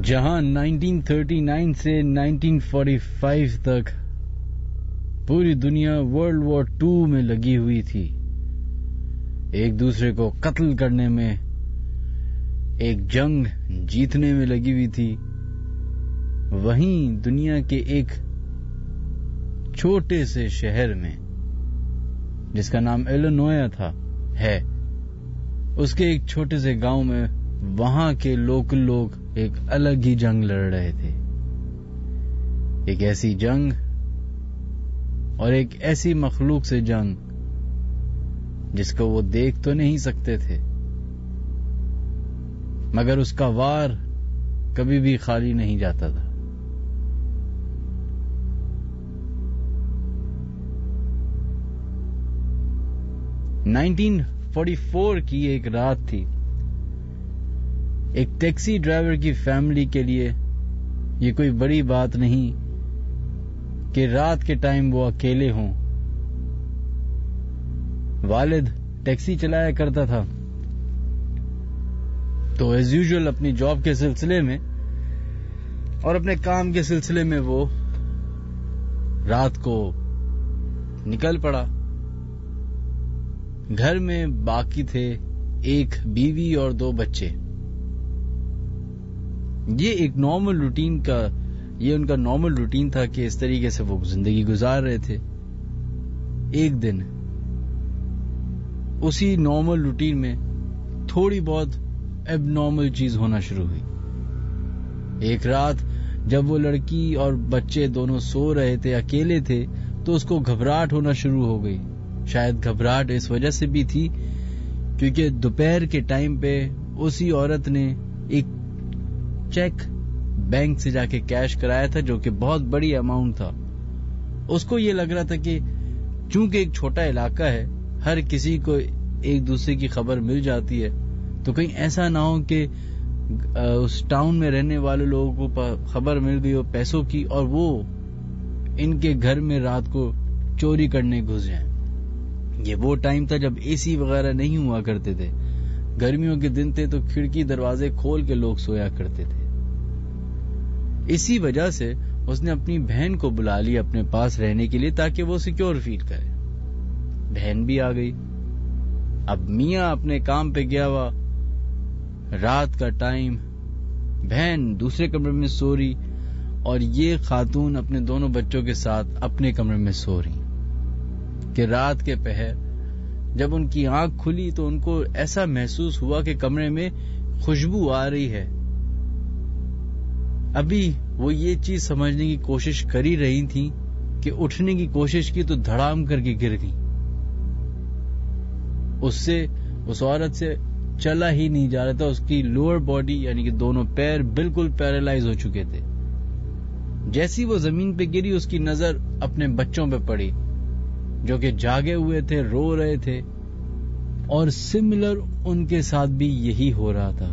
जहां 1939 से 1945 तक पूरी दुनिया वर्ल्ड वॉर 2 में लगी हुई थी, एक दूसरे को कत्ल करने में, एक जंग जीतने में लगी हुई थी, वहीं दुनिया के एक छोटे से शहर में जिसका नाम इलिनॉय है, उसके एक छोटे से गांव में वहां के लोकल लोग एक अलग ही जंग लड़ रहे थे। एक ऐसी जंग और एक ऐसी मखलूक से जंग जिसको वो देख तो नहीं सकते थे, मगर उसका वार कभी भी खाली नहीं जाता था। नाइनटीन 1944 की एक रात थी। एक टैक्सी ड्राइवर की फैमिली के लिए ये कोई बड़ी बात नहीं कि रात के टाइम वो अकेले हों। वालिद टैक्सी चलाया करता था, तो एज यूजुअल अपनी जॉब के सिलसिले में और अपने काम के सिलसिले में वो रात को निकल पड़ा। घर में बाकी थे एक बीवी और 2 बच्चे। ये उनका नॉर्मल रूटीन था कि इस तरीके से वो जिंदगी गुजार रहे थे। एक दिन उसी नॉर्मल रूटीन में थोड़ी बहुत एबनॉर्मल चीज होना शुरू हुई। एक रात जब वो लड़की और बच्चे दोनों सो रहे थे, अकेले थे, तो उसको घबराहट होना शुरू हो गई। शायद घबराहट इस वजह से भी थी क्योंकि दोपहर के टाइम पे उसी औरत ने एक चेक बैंक से जाके कैश कराया था, जो कि बहुत बड़ी अमाउंट था। उसको ये लग रहा था कि चूंकि एक छोटा इलाका है, हर किसी को एक दूसरे की खबर मिल जाती है, तो कहीं ऐसा ना हो कि उस टाउन में रहने वाले लोगों को खबर मिल गई हो पैसों की और वो इनके घर में रात को चोरी करने घुस जाएं। ये वो टाइम था जब एसी वगैरह नहीं हुआ करते थे। गर्मियों के दिन थे तो खिड़की दरवाजे खोल के लोग सोया करते थे। इसी वजह से उसने अपनी बहन को बुला लिया अपने पास रहने के लिए, ताकि वो सिक्योर फील करे। बहन भी आ गई। अब मियां अपने काम पे गया हुआ, रात का टाइम, बहन दूसरे कमरे में सो रही और ये खातून अपने दोनों बच्चों के साथ अपने कमरे में सो रही। कि रात के पहर जब उनकी आंख खुली तो उनको ऐसा महसूस हुआ कि कमरे में खुशबू आ रही है। अभी वो ये चीज समझने की कोशिश कर ही रही थी कि उठने की कोशिश की तो धड़ाम करके गिर गई। उस औरत से चला ही नहीं जा रहा था। उसकी लोअर बॉडी यानी कि दोनों पैर बिल्कुल पैरालाइज हो चुके थे। जैसी वो जमीन पे गिरी, उसकी नजर अपने बच्चों पे पड़ी जो कि जागे हुए थे, रो रहे थे, और सिमिलर उनके साथ भी यही हो रहा था।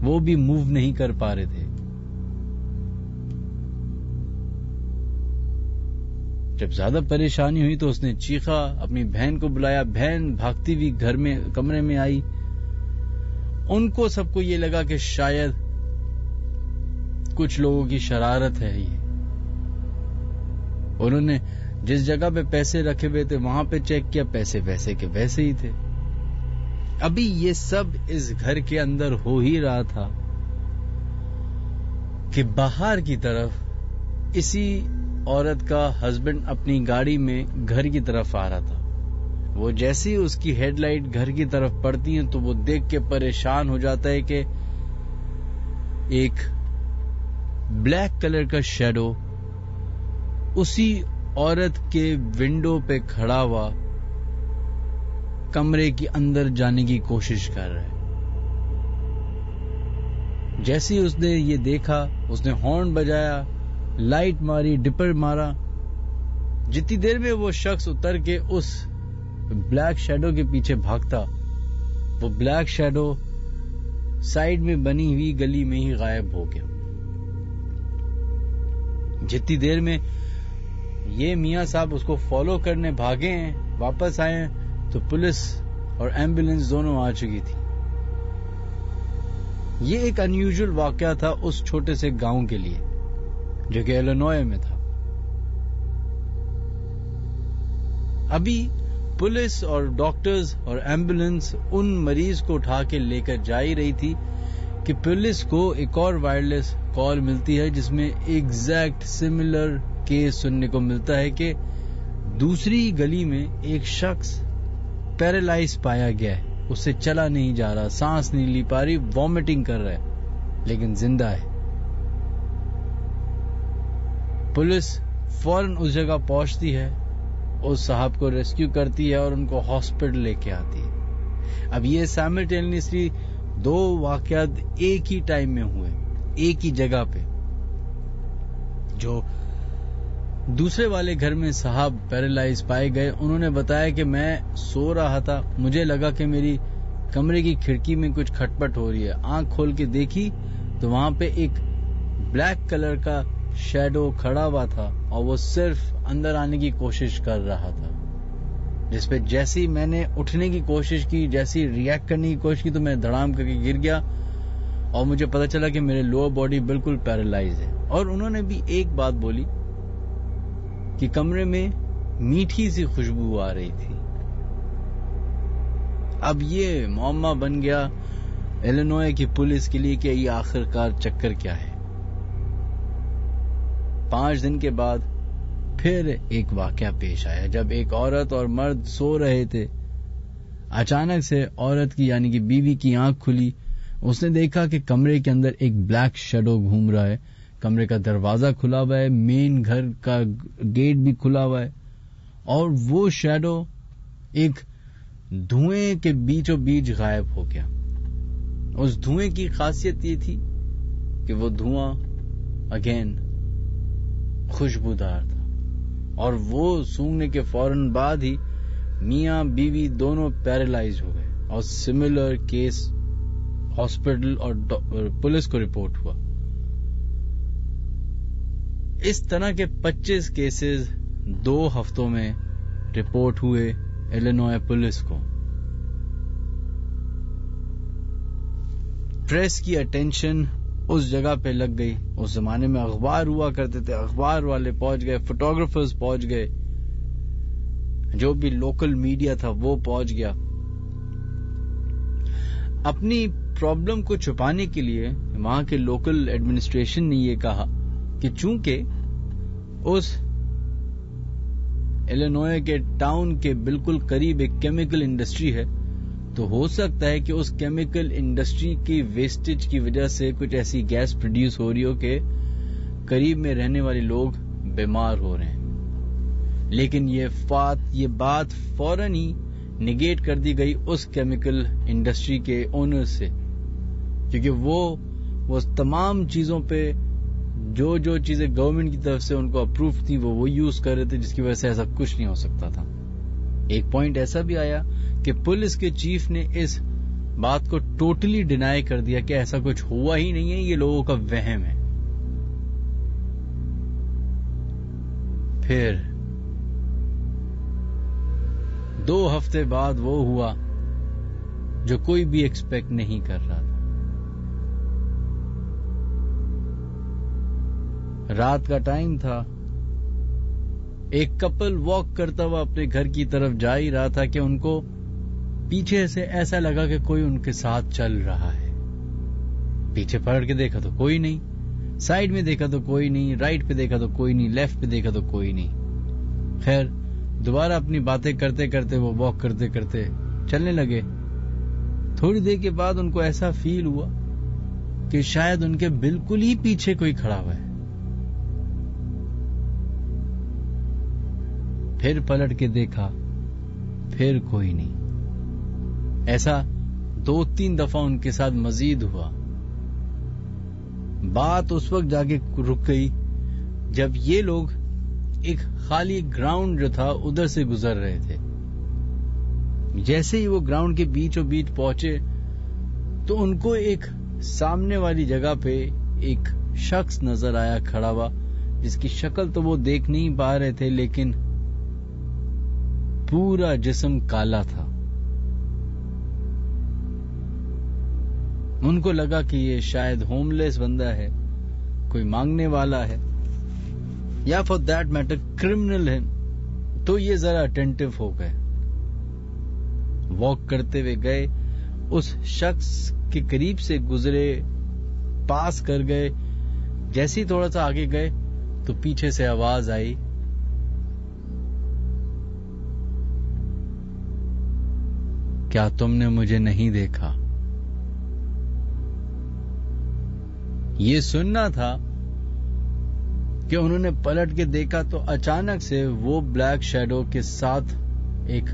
वो भी मूव नहीं कर पा रहे थे। जब ज्यादा परेशानी हुई तो उसने चीखा, अपनी बहन को बुलाया। बहन भागती हुई घर में कमरे में आई। उनको सबको ये लगा कि शायद कुछ लोगों की शरारत है ये। उन्होंने जिस जगह पे पैसे रखे हुए थे वहां पे चेक किया, पैसे वैसे के वैसे ही थे। अभी ये सब इस घर के अंदर हो ही रहा था कि बाहर की तरफ इसी औरत का हस्बैंड अपनी गाड़ी में घर की तरफ आ रहा था। वो जैसे ही उसकी हेडलाइट घर की तरफ पड़ती है तो वो देख के परेशान हो जाता है कि एक ब्लैक कलर का शैडो उसी औरत के विंडो पे खड़ा हुआ कमरे के अंदर जाने की कोशिश कर रहा है। जैसे ही उसने ये देखा, उसने हॉर्न बजाया, लाइट मारी, डिपर मारा। जितनी देर में वो शख्स उतर के उस ब्लैक शैडो के पीछे भागता, वो ब्लैक शैडो साइड में बनी हुई गली में ही गायब हो गया। जितनी देर में ये मियां साहब उसको फॉलो करने भागे हैं, वापस आए हैं, तो पुलिस और एम्बुलेंस दोनों आ चुकी थी। ये एक अनयूजुअल वाकया था उस छोटे से गांव के लिए जो कि इलिनॉय में था। अभी पुलिस और डॉक्टर्स और एम्बुलेंस उन मरीज को उठा के लेकर जा ही रही थी कि पुलिस को एक और वायरलेस कॉल मिलती है जिसमें एग्जैक्ट सिमिलर केस सुनने को मिलता है कि दूसरी गली में एक शख्स पैरालाइज पाया गया है। उससे चला नहीं जा रहा, सांस नहीं ली पा रही, वॉमिटिंग कर रहा है, लेकिन जिंदा है। पुलिस फौरन उस जगह पहुंचती है, उस साहब को रेस्क्यू करती है और उनको हॉस्पिटल लेके आती है। अब ये साइमल्टेनियसली दो वाकयात एक ही टाइम में हुए, एक ही जगह पे। जो दूसरे वाले घर में साहब पैरालाइज पाए गए, उन्होंने बताया कि मैं सो रहा था, मुझे लगा कि मेरी कमरे की खिड़की में कुछ खटपट हो रही है। आंख खोल के देखी तो वहां पे एक ब्लैक कलर का शैडो खड़ा हुआ था और वो सिर्फ अंदर आने की कोशिश कर रहा था। जिसपे जैसे ही मैंने उठने की कोशिश की, जैसे ही रिएक्ट करने की कोशिश की, तो मैं धड़ाम करके गिर गया और मुझे पता चला कि मेरे लोअर बॉडी बिल्कुल पैरालाइज है। और उन्होंने भी एक बात बोली कि कमरे में मीठी सी खुशबू आ रही थी। अब ये मुअम्मा बन गया इलिनॉय की पुलिस के लिए कि ये आखिरकार चक्कर क्या है। 5 दिन के बाद फिर एक वाकया पेश आया जब एक औरत और मर्द सो रहे थे। अचानक से औरत की यानी कि बीवी की आंख खुली। उसने देखा कि कमरे के अंदर एक ब्लैक शैडो घूम रहा है। कमरे का दरवाजा खुला हुआ है, मेन घर का गेट भी खुला हुआ है और वो शैडो एक धुएं के बीचों बीच गायब हो गया। उस धुएं की खासियत ये थी कि वो धुआं अगेन खुशबूदार था और वो सूंघने के फौरन बाद ही मियां बीवी दोनों पैरालाइज हो गए और सिमिलर केस हॉस्पिटल और पुलिस को रिपोर्ट हुआ। इस तरह के 25 केसेस 2 हफ्तों में रिपोर्ट हुए इलिनॉय पुलिस को। प्रेस की अटेंशन उस जगह पे लग गई। उस जमाने में अखबार हुआ करते थे, अखबार वाले पहुंच गए, फोटोग्राफर्स पहुंच गए, जो भी लोकल मीडिया था वो पहुंच गया। अपनी प्रॉब्लम को छुपाने के लिए वहां के लोकल एडमिनिस्ट्रेशन ने ये कहा कि चूंकि उस इलिनॉय के टाउन के बिल्कुल करीब एक केमिकल इंडस्ट्री है, तो हो सकता है कि उस केमिकल इंडस्ट्री की वेस्टेज की वजह से कुछ ऐसी गैस प्रोड्यूस हो रही हो कि करीब में रहने वाले लोग बीमार हो रहे हैं। लेकिन ये बात फौरन ही निगेट कर दी गई उस केमिकल इंडस्ट्री के ओनर से, क्योंकि वो तमाम चीजों पे जो चीजें गवर्नमेंट की तरफ से उनको अप्रूव थी वो यूज कर रहे थे, जिसकी वजह से ऐसा कुछ नहीं हो सकता था। एक पॉइंट ऐसा भी आया कि पुलिस के चीफ ने इस बात को टोटली डिनाई कर दिया कि ऐसा कुछ हुआ ही नहीं है, ये लोगों का वहम है। फिर 2 हफ्ते बाद वो हुआ जो कोई भी एक्सपेक्ट नहीं कर रहा था। रात का टाइम था। एक कपल वॉक करता हुआ अपने घर की तरफ जा ही रहा था कि उनको पीछे से ऐसा लगा कि कोई उनके साथ चल रहा है। पीछे पलट के देखा तो कोई नहीं, साइड में देखा तो कोई नहीं, राइट पे देखा तो कोई नहीं, लेफ्ट पे देखा तो कोई नहीं। खैर दोबारा अपनी बातें करते करते वो वॉक करते करते चलने लगे। थोड़ी देर के बाद उनको ऐसा फील हुआ कि शायद उनके बिल्कुल ही पीछे कोई खड़ा हुआ है। फिर पलट के देखा, फिर कोई नहीं। ऐसा 2-3 दफा उनके साथ मजीद हुआ। बात उस वक्त जाके रुक गई जब ये लोग एक खाली ग्राउंड जो था उधर से गुजर रहे थे। जैसे ही वो ग्राउंड के बीचों बीच पहुंचे तो उनको एक सामने वाली जगह पे एक शख्स नजर आया खड़ा हुआ, जिसकी शक्ल तो वो देख नहीं पा रहे थे, लेकिन पूरा जिस्म काला था। उनको लगा कि ये शायद होमलेस बंदा है, कोई मांगने वाला है, या फॉर दैट मैटर क्रिमिनल है। तो ये जरा अटेंटिव हो गए, वॉक करते हुए गए, उस शख्स के करीब से गुजरे, पास कर गए। जैसे ही थोड़ा सा आगे गए तो पीछे से आवाज आई, क्या तुमने मुझे नहीं देखा? ये सुनना था कि उन्होंने पलट के देखा तो अचानक से वो ब्लैक शैडो के साथ एक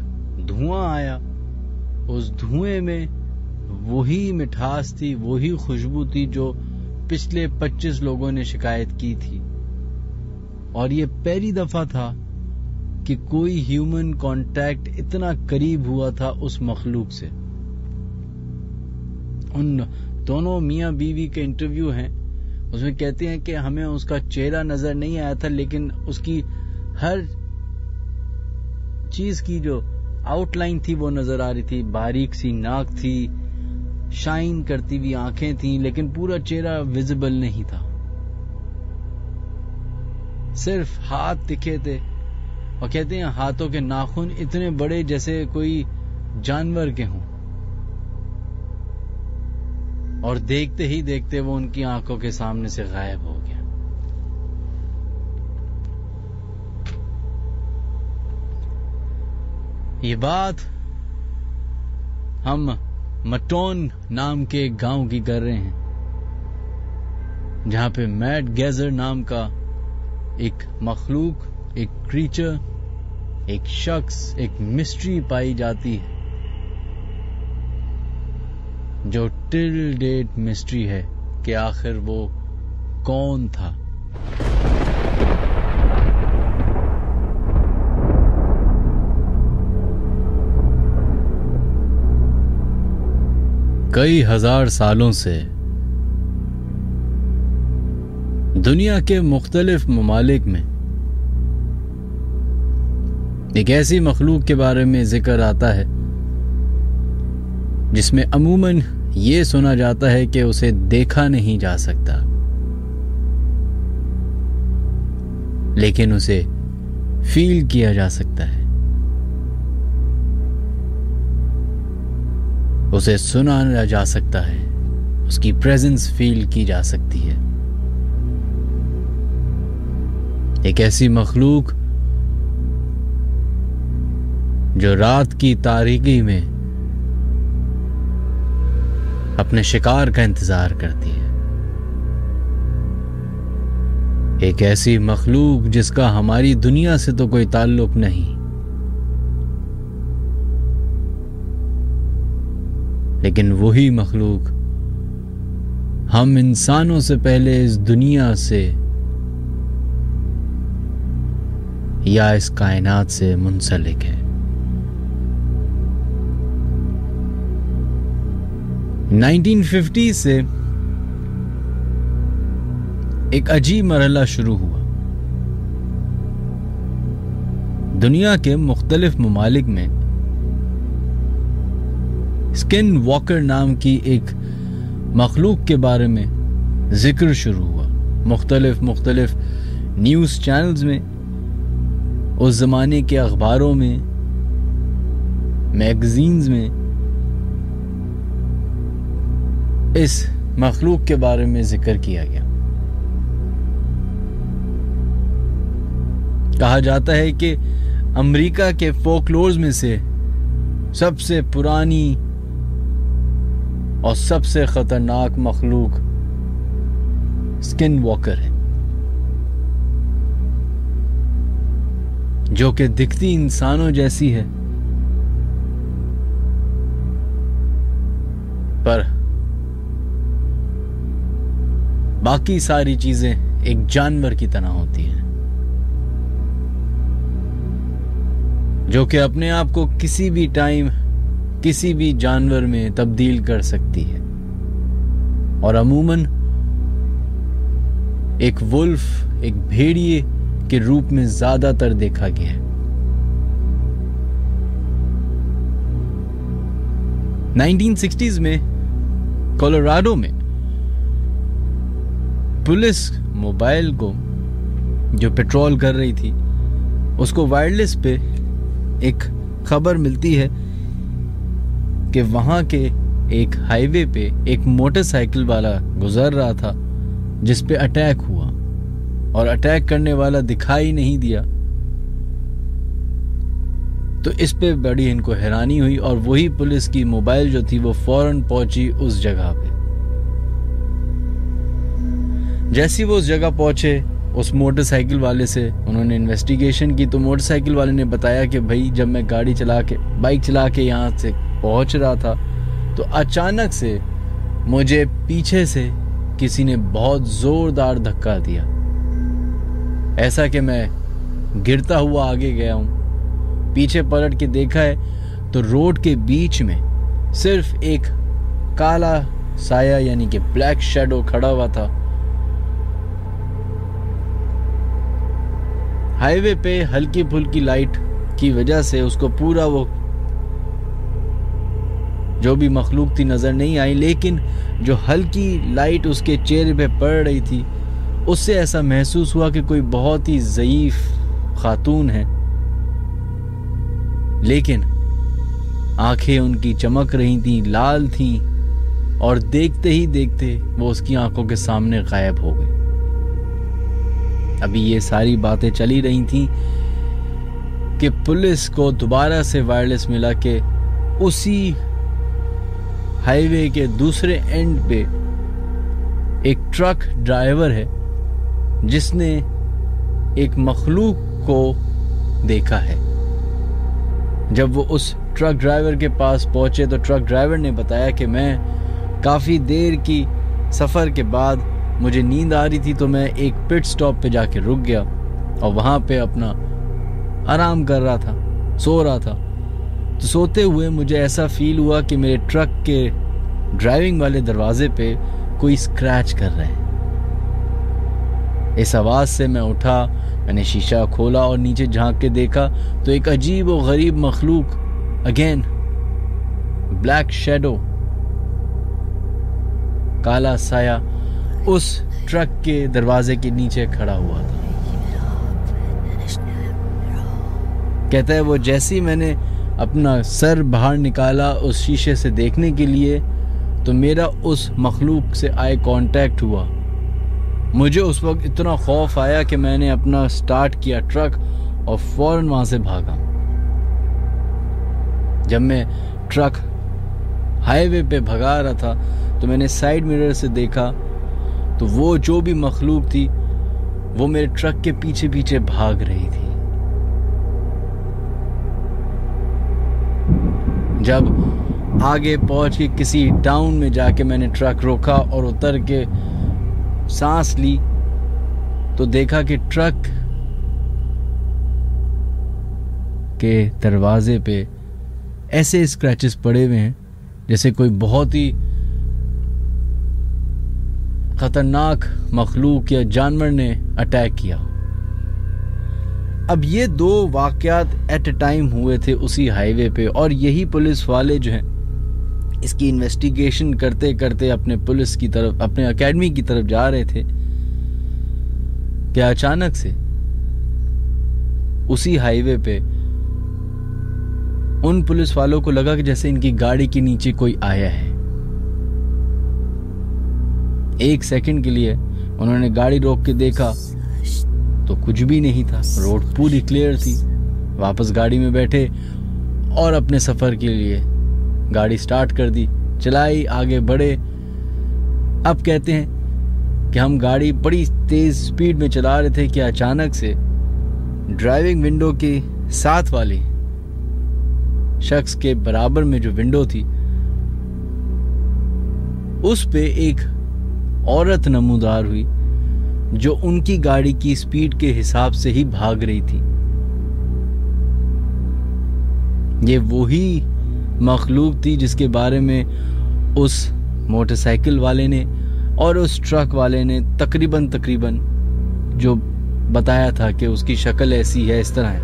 धुआं आया। उस धुएं में वही मिठास थी, वही खुशबू थी जो पिछले 25 लोगों ने शिकायत की थी। और ये पहली दफा था कि कोई ह्यूमन कांटेक्ट इतना करीब हुआ था उस मखलूक से। उन दोनों मियां बीवी के इंटरव्यू हैं, उसमें कहते हैं कि हमें उसका चेहरा नजर नहीं आया था, लेकिन उसकी हर चीज की जो आउटलाइन थी वो नजर आ रही थी। बारीक सी नाक थी, शाइन करती हुई आंखें थी, लेकिन पूरा चेहरा विजिबल नहीं था। सिर्फ हाथ दिखे थे, और कहते हैं हाथों के नाखून इतने बड़े जैसे कोई जानवर के हों। और देखते ही देखते वो उनकी आंखों के सामने से गायब हो गया। ये बात हम मटोन नाम के एक गांव की कर रहे हैं, जहां पे मैट गैजर नाम का एक मखलूक, एक क्रीचर, एक शख्स, एक मिस्ट्री पाई जाती है, जो टिल डेट मिस्ट्री है कि आखिर वो कौन था। कई हजार सालों से दुनिया के मुख्तलिफ ममालिक में एक ऐसी मखलूक के बारे में जिक्र आता है जिसमें अमूमन ये सुना जाता है कि उसे देखा नहीं जा सकता, लेकिन उसे फील किया जा सकता है, उसे सुना जा सकता है, उसकी प्रेजेंस फील की जा सकती है। एक ऐसी मखलूक जो रात की तारीकी में अपने शिकार का इंतजार करती है। एक ऐसी मखलूक जिसका हमारी दुनिया से तो कोई ताल्लुक नहीं, लेकिन वही मखलूक हम इंसानों से पहले इस दुनिया से या इस कायनात से मुंसलिक है। 1950 से एक अजीब मरहला शुरू हुआ। दुनिया के मुख्तलिफ ममालिक में स्किन वॉकर नाम की एक मखलूक के बारे में जिक्र शुरू हुआ। मुख्तलिफ न्यूज चैनल्स में, उस जमाने के अखबारों में, मैगजीन्स में इस मखलूक के बारे में जिक्र किया गया। कहा जाता है कि अमेरिका के फोकलोर्स में से सबसे पुरानी और सबसे खतरनाक मखलूक स्किन वॉकर है, जो कि दिखती इंसानों जैसी है, पर बाकी सारी चीजें एक जानवर की तरह होती हैं, जो कि अपने आप को किसी भी टाइम किसी भी जानवर में तब्दील कर सकती है, और अमूमन एक वुल्फ, एक भेड़िए के रूप में ज्यादातर देखा गया है। 1960s में कोलोराडो में पुलिस मोबाइल को जो पेट्रोल कर रही थी उसको वायरलेस पे एक खबर मिलती है कि वहां के एक हाईवे पे एक मोटरसाइकिल वाला गुजर रहा था जिस पे अटैक हुआ और अटैक करने वाला दिखाई नहीं दिया। तो इस पे बड़ी इनको हैरानी हुई और वही पुलिस की मोबाइल जो थी वो फौरन पहुंची उस जगह पे। जैसी वो उस जगह पहुंचे उस मोटरसाइकिल वाले से उन्होंने इन्वेस्टिगेशन की तो मोटरसाइकिल वाले ने बताया कि भाई जब मैं बाइक चला के यहाँ से पहुंच रहा था तो अचानक से मुझे पीछे से किसी ने बहुत जोरदार धक्का दिया, ऐसा कि मैं गिरता हुआ आगे गया हूं। पीछे पलट के देखा है तो रोड के बीच में सिर्फ एक काला साया यानी कि ब्लैक शैडो खड़ा हुआ था। हाईवे पे हल्की फुल्की लाइट की वजह से उसको पूरा वो जो भी मखलूक थी नजर नहीं आई, लेकिन जो हल्की लाइट उसके चेहरे पे पड़ रही थी उससे ऐसा महसूस हुआ कि कोई बहुत ही ज़ईफ खातून है, लेकिन आंखें उनकी चमक रही थी, लाल थी और देखते ही देखते वो उसकी आंखों के सामने गायब हो गई। अभी ये सारी बातें चली रही थी कि पुलिस को दोबारा से वायरलेस मिला कि उसी हाईवे के दूसरे एंड पे एक ट्रक ड्राइवर है जिसने एक मखलूक को देखा है। जब वो उस ट्रक ड्राइवर के पास पहुंचे तो ट्रक ड्राइवर ने बताया कि मैं काफ़ी देर की सफ़र के बाद मुझे नींद आ रही थी तो मैं एक पिट स्टॉप पे जाके रुक गया और वहाँ पे अपना आराम कर रहा था, सो रहा था। तो सोते हुए मुझे ऐसा फील हुआ कि मेरे ट्रक के ड्राइविंग वाले दरवाजे पे कोई स्क्रैच कर रहा है। इस आवाज़ से मैं उठा, मैंने शीशा खोला और नीचे झांक के देखा तो एक अजीब और गरीब मखलूक, अगेन ब्लैक शैडो, काला साया उस ट्रक के दरवाजे के नीचे खड़ा हुआ था। कहता है वो जैसे ही मैंने अपना सर बाहर निकाला उस शीशे से देखने के लिए तो मेरा उस मखलूक से आई कांटेक्ट हुआ। मुझे उस वक्त इतना खौफ आया कि मैंने अपना स्टार्ट किया ट्रक और फौरन वहां से भागा। जब मैं ट्रक हाईवे पे भगा रहा था तो मैंने साइड मिरर से देखा तो वो जो भी मखलूक थी वो मेरे ट्रक के पीछे पीछे भाग रही थी। जब आगे पहुंच के किसी टाउन में जाके मैंने ट्रक रोका और उतर के सांस ली तो देखा कि ट्रक के दरवाजे पे ऐसे स्क्रैचेस पड़े हुए हैं जैसे कोई बहुत ही खतरनाक मखलूक या जानवर ने अटैक किया। अब ये दो वाकयात एट अ टाइम हुए थे उसी हाईवे पे और यही पुलिस वाले जो हैं इसकी इन्वेस्टिगेशन करते करते अपने पुलिस की तरफ, अपने एकेडमी की तरफ जा रहे थे कि अचानक से उसी हाईवे पे उन पुलिस वालों को लगा कि जैसे इनकी गाड़ी के नीचे कोई आया है। एक सेकंड के लिए उन्होंने गाड़ी रोक के देखा तो कुछ भी नहीं था, रोड पूरी क्लियर थी। वापस गाड़ी में बैठे और अपने सफर के लिए गाड़ी स्टार्ट कर दी, चलाई, आगे बढ़े। अब कहते हैं कि हम गाड़ी बड़ी तेज स्पीड में चला रहे थे कि अचानक से ड्राइविंग विंडो के साथ वाले शख्स के बराबर में जो विंडो थी उस पे एक औरत नमूदार हुई जो उनकी गाड़ी की स्पीड के हिसाब से ही भाग रही थी। ये वही मखलूक थी जिसके बारे में उस मोटरसाइकिल वाले ने और उस ट्रक वाले ने तकरीबन जो बताया था कि उसकी शक्ल ऐसी है, इस तरह है।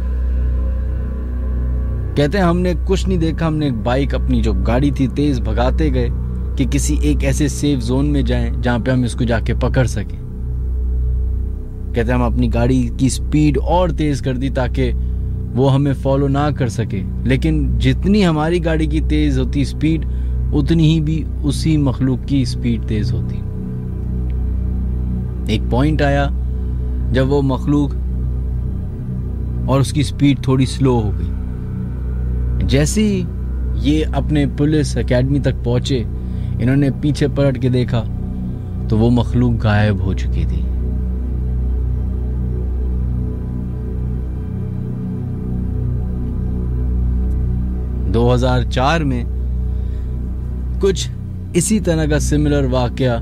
कहते हैं हमने कुछ नहीं देखा, हमने बाइक अपनी जो गाड़ी थी तेज भगाते गए कि किसी एक ऐसे सेफ जोन में जाएं जहां पे हम इसको जाके पकड़ सकें। कहते हम अपनी गाड़ी की स्पीड और तेज कर दी ताकि वो हमें फॉलो ना कर सके, लेकिन जितनी हमारी गाड़ी की तेज होती स्पीड, उतनी ही भी उसी मखलूक की स्पीड तेज होती। एक पॉइंट आया जब वो मखलूक और उसकी स्पीड थोड़ी स्लो हो गई। जैसे ही ये अपने पुलिस एकेडमी तक पहुंचे, इन्होंने पीछे पलट के देखा तो वो मखलूक गायब हो चुकी थी। दो 2004 में कुछ इसी तरह का सिमिलर वाकया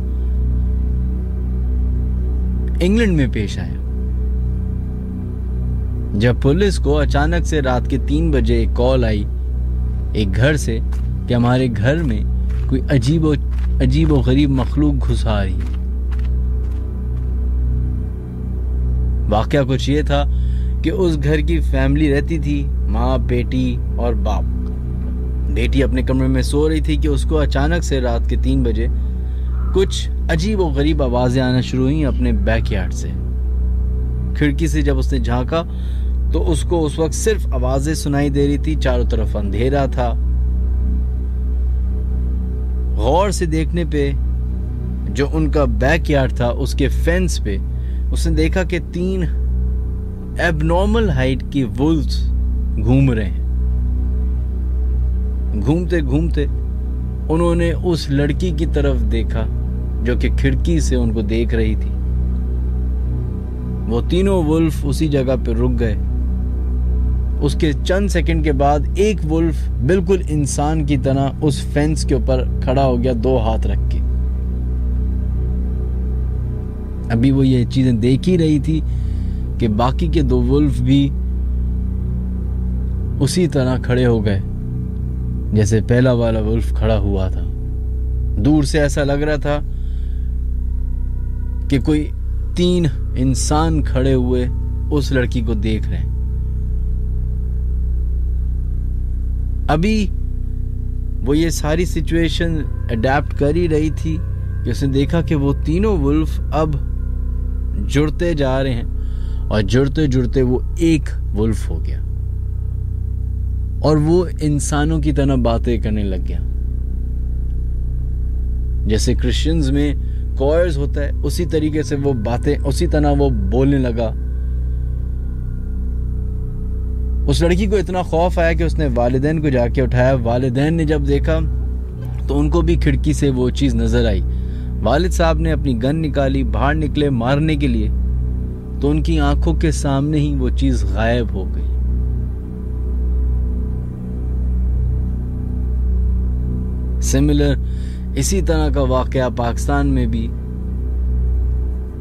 इंग्लैंड में पेश आया, जब पुलिस को अचानक से रात के 3 बजे एक कॉल आई एक घर से कि हमारे घर में कोई अजीबो गरीब मखलूक घुस आ रही है। वाकया कुछ ये था कि उस घर की फैमिली रहती थी, माँ, बेटी और बाप। बेटी अपने कमरे में सो रही थी कि उसको अचानक से रात के 3 बजे कुछ अजीब और गरीब आवाजें आना शुरू हुई अपने बैकयार्ड से। खिड़की से जब उसने झांका तो उसको उस वक्त सिर्फ आवाजें सुनाई दे रही थी, चारों तरफ अंधेरा था। गौर से देखने पे जो उनका बैकयार्ड था, उसके फेंस पे उसने देखा कि 3 एबनॉर्मल हाइट की वुल्व्स घूम रहे हैं। घूमते घूमते उन्होंने उस लड़की की तरफ देखा जो कि खिड़की से उनको देख रही थी। वो तीनों वुल्फ उसी जगह पर रुक गए। उसके चंद सेकंड के बाद एक वुल्फ बिल्कुल इंसान की तरह उस फेंस के ऊपर खड़ा हो गया, 2 हाथ रख के। अभी वो ये चीजें देख ही रही थी कि बाकी के 2 वुल्फ भी उसी तरह खड़े हो गए जैसे पहला वाला वुल्फ खड़ा हुआ था। दूर से ऐसा लग रहा था कि कोई 3 इंसान खड़े हुए उस लड़की को देख रहे हैं। अभी वो ये सारी सिचुएशन अडेप्ट कर ही रही थी कि उसने देखा कि वो तीनों वुल्फ अब जुड़ते जा रहे हैं और जुड़ते जुड़ते वो एक वुल्फ हो गया और वो इंसानों की तरह बातें करने लग गया। जैसे क्रिश्चियंस में कॉयर्स होता है, उसी तरीके से वो बातें उसी तरह वो बोलने लगा। उस लड़की को इतना खौफ आया कि उसने वालिदैन को जाके उठाया। वालिदैन ने जब देखा तो उनको भी खिड़की से वो चीज नजर आई। वालिद साहब ने अपनी गन निकाली, बाहर निकले मारने के लिए, तो उनकी आंखों के सामने ही वो चीज गायब हो गई। सिमिलर इसी तरह का वाकया पाकिस्तान में भी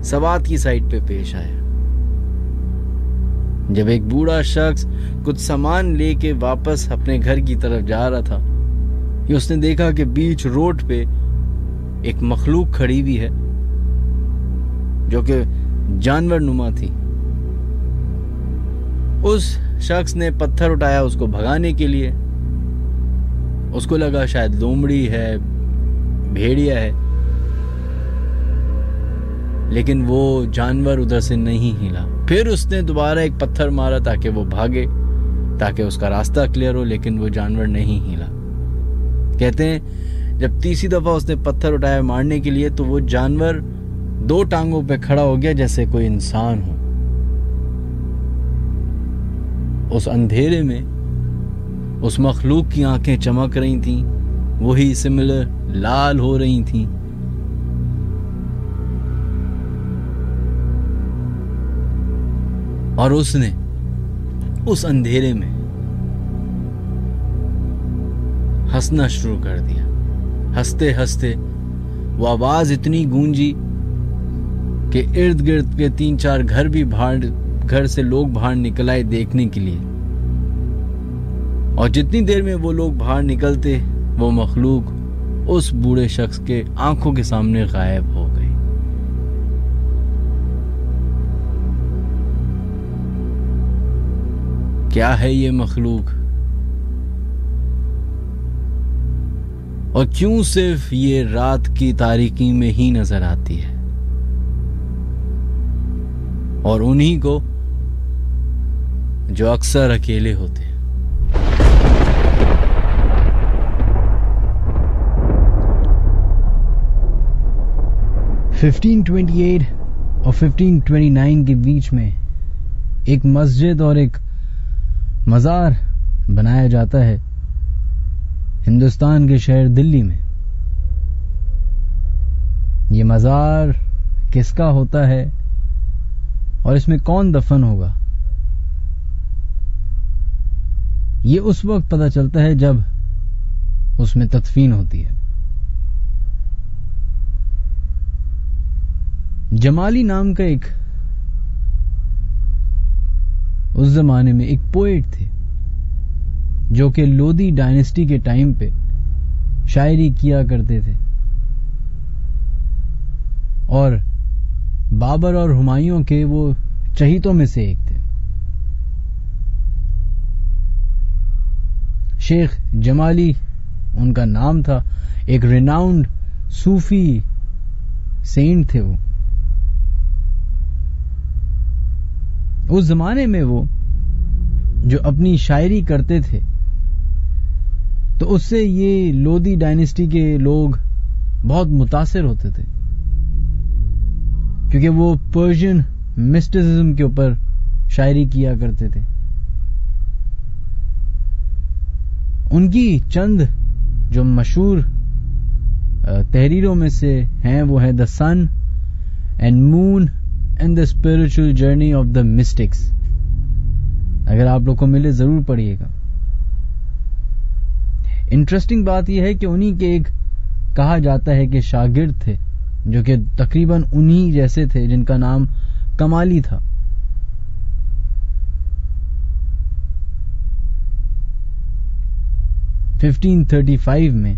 सवात की साइड पे पेश आया, जब एक बूढ़ा शख्स कुछ सामान लेके वापस अपने घर की तरफ जा रहा था कि उसने देखा कि बीच रोड पे एक मखलूक खड़ी हुई है जो कि जानवर नुमा थी। उस शख्स ने पत्थर उठाया उसको भगाने के लिए। उसको लगा शायद लोमड़ी है, भेड़िया है, लेकिन वो जानवर उधर से नहीं हिला। फिर उसने दोबारा एक पत्थर मारा ताकि वो भागे, ताकि उसका रास्ता क्लियर हो, लेकिन वो जानवर नहीं हिला। कहते हैं जब तीसरी दफा उसने पत्थर उठाया मारने के लिए तो वो जानवर 2 टांगों पे खड़ा हो गया जैसे कोई इंसान हो। उस अंधेरे में उस मखलूक की आंखें चमक रही थीं, वही सिमिलर लाल हो रही थीं। और उसने उस अंधेरे में हंसना शुरू कर दिया। हंसते हंसते वो आवाज इतनी गूंजी कि इर्द गिर्द के 3-4 घर से लोग बाहर निकल आए देखने के लिए। और जितनी देर में वो लोग बाहर निकलते, वो मखलूक उस बूढ़े शख्स के आंखों के सामने गायब हो गई। क्या है ये मखलूक? और क्यों सिर्फ ये रात की तारीकी में ही नजर आती है, और उन्हीं को जो अक्सर अकेले होते हैं। (1528 और 1529 के बीच में एक मस्जिद और एक मजार बनाया जाता है हिंदुस्तान के शहर दिल्ली में। ये मजार किसका होता है और इसमें कौन दफन होगा, ये उस वक्त पता चलता है जब उसमें तदफीन होती है। जमाली नाम का एक उस जमाने में एक पोएट थे जो कि लोदी डायनेस्टी के टाइम पे शायरी किया करते थे और बाबर और हुमायूं के वो चहीतों में से एक थे। शेख जमाली उनका नाम था। एक रिनाउंड सूफी सेंट थे वो। उस जमाने में वो जो अपनी शायरी करते थे तो उससे ये लोदी डायनेस्टी के लोग बहुत मुतासिर होते थे, क्योंकि वो पर्शियन मिस्टिसिज्म के ऊपर शायरी किया करते थे। उनकी चंद जो मशहूर तहरीरों में से हैं वो है the sun and moon and the spiritual journey of the mystics. अगर आप लोग को मिले जरूर पढ़िएगा। इंटरेस्टिंग बात यह है कि उन्हीं के एक कहा जाता है कि शागिर्द थे जो कि तकरीबन उन्हीं जैसे थे, जिनका नाम कमाली था। (1535 में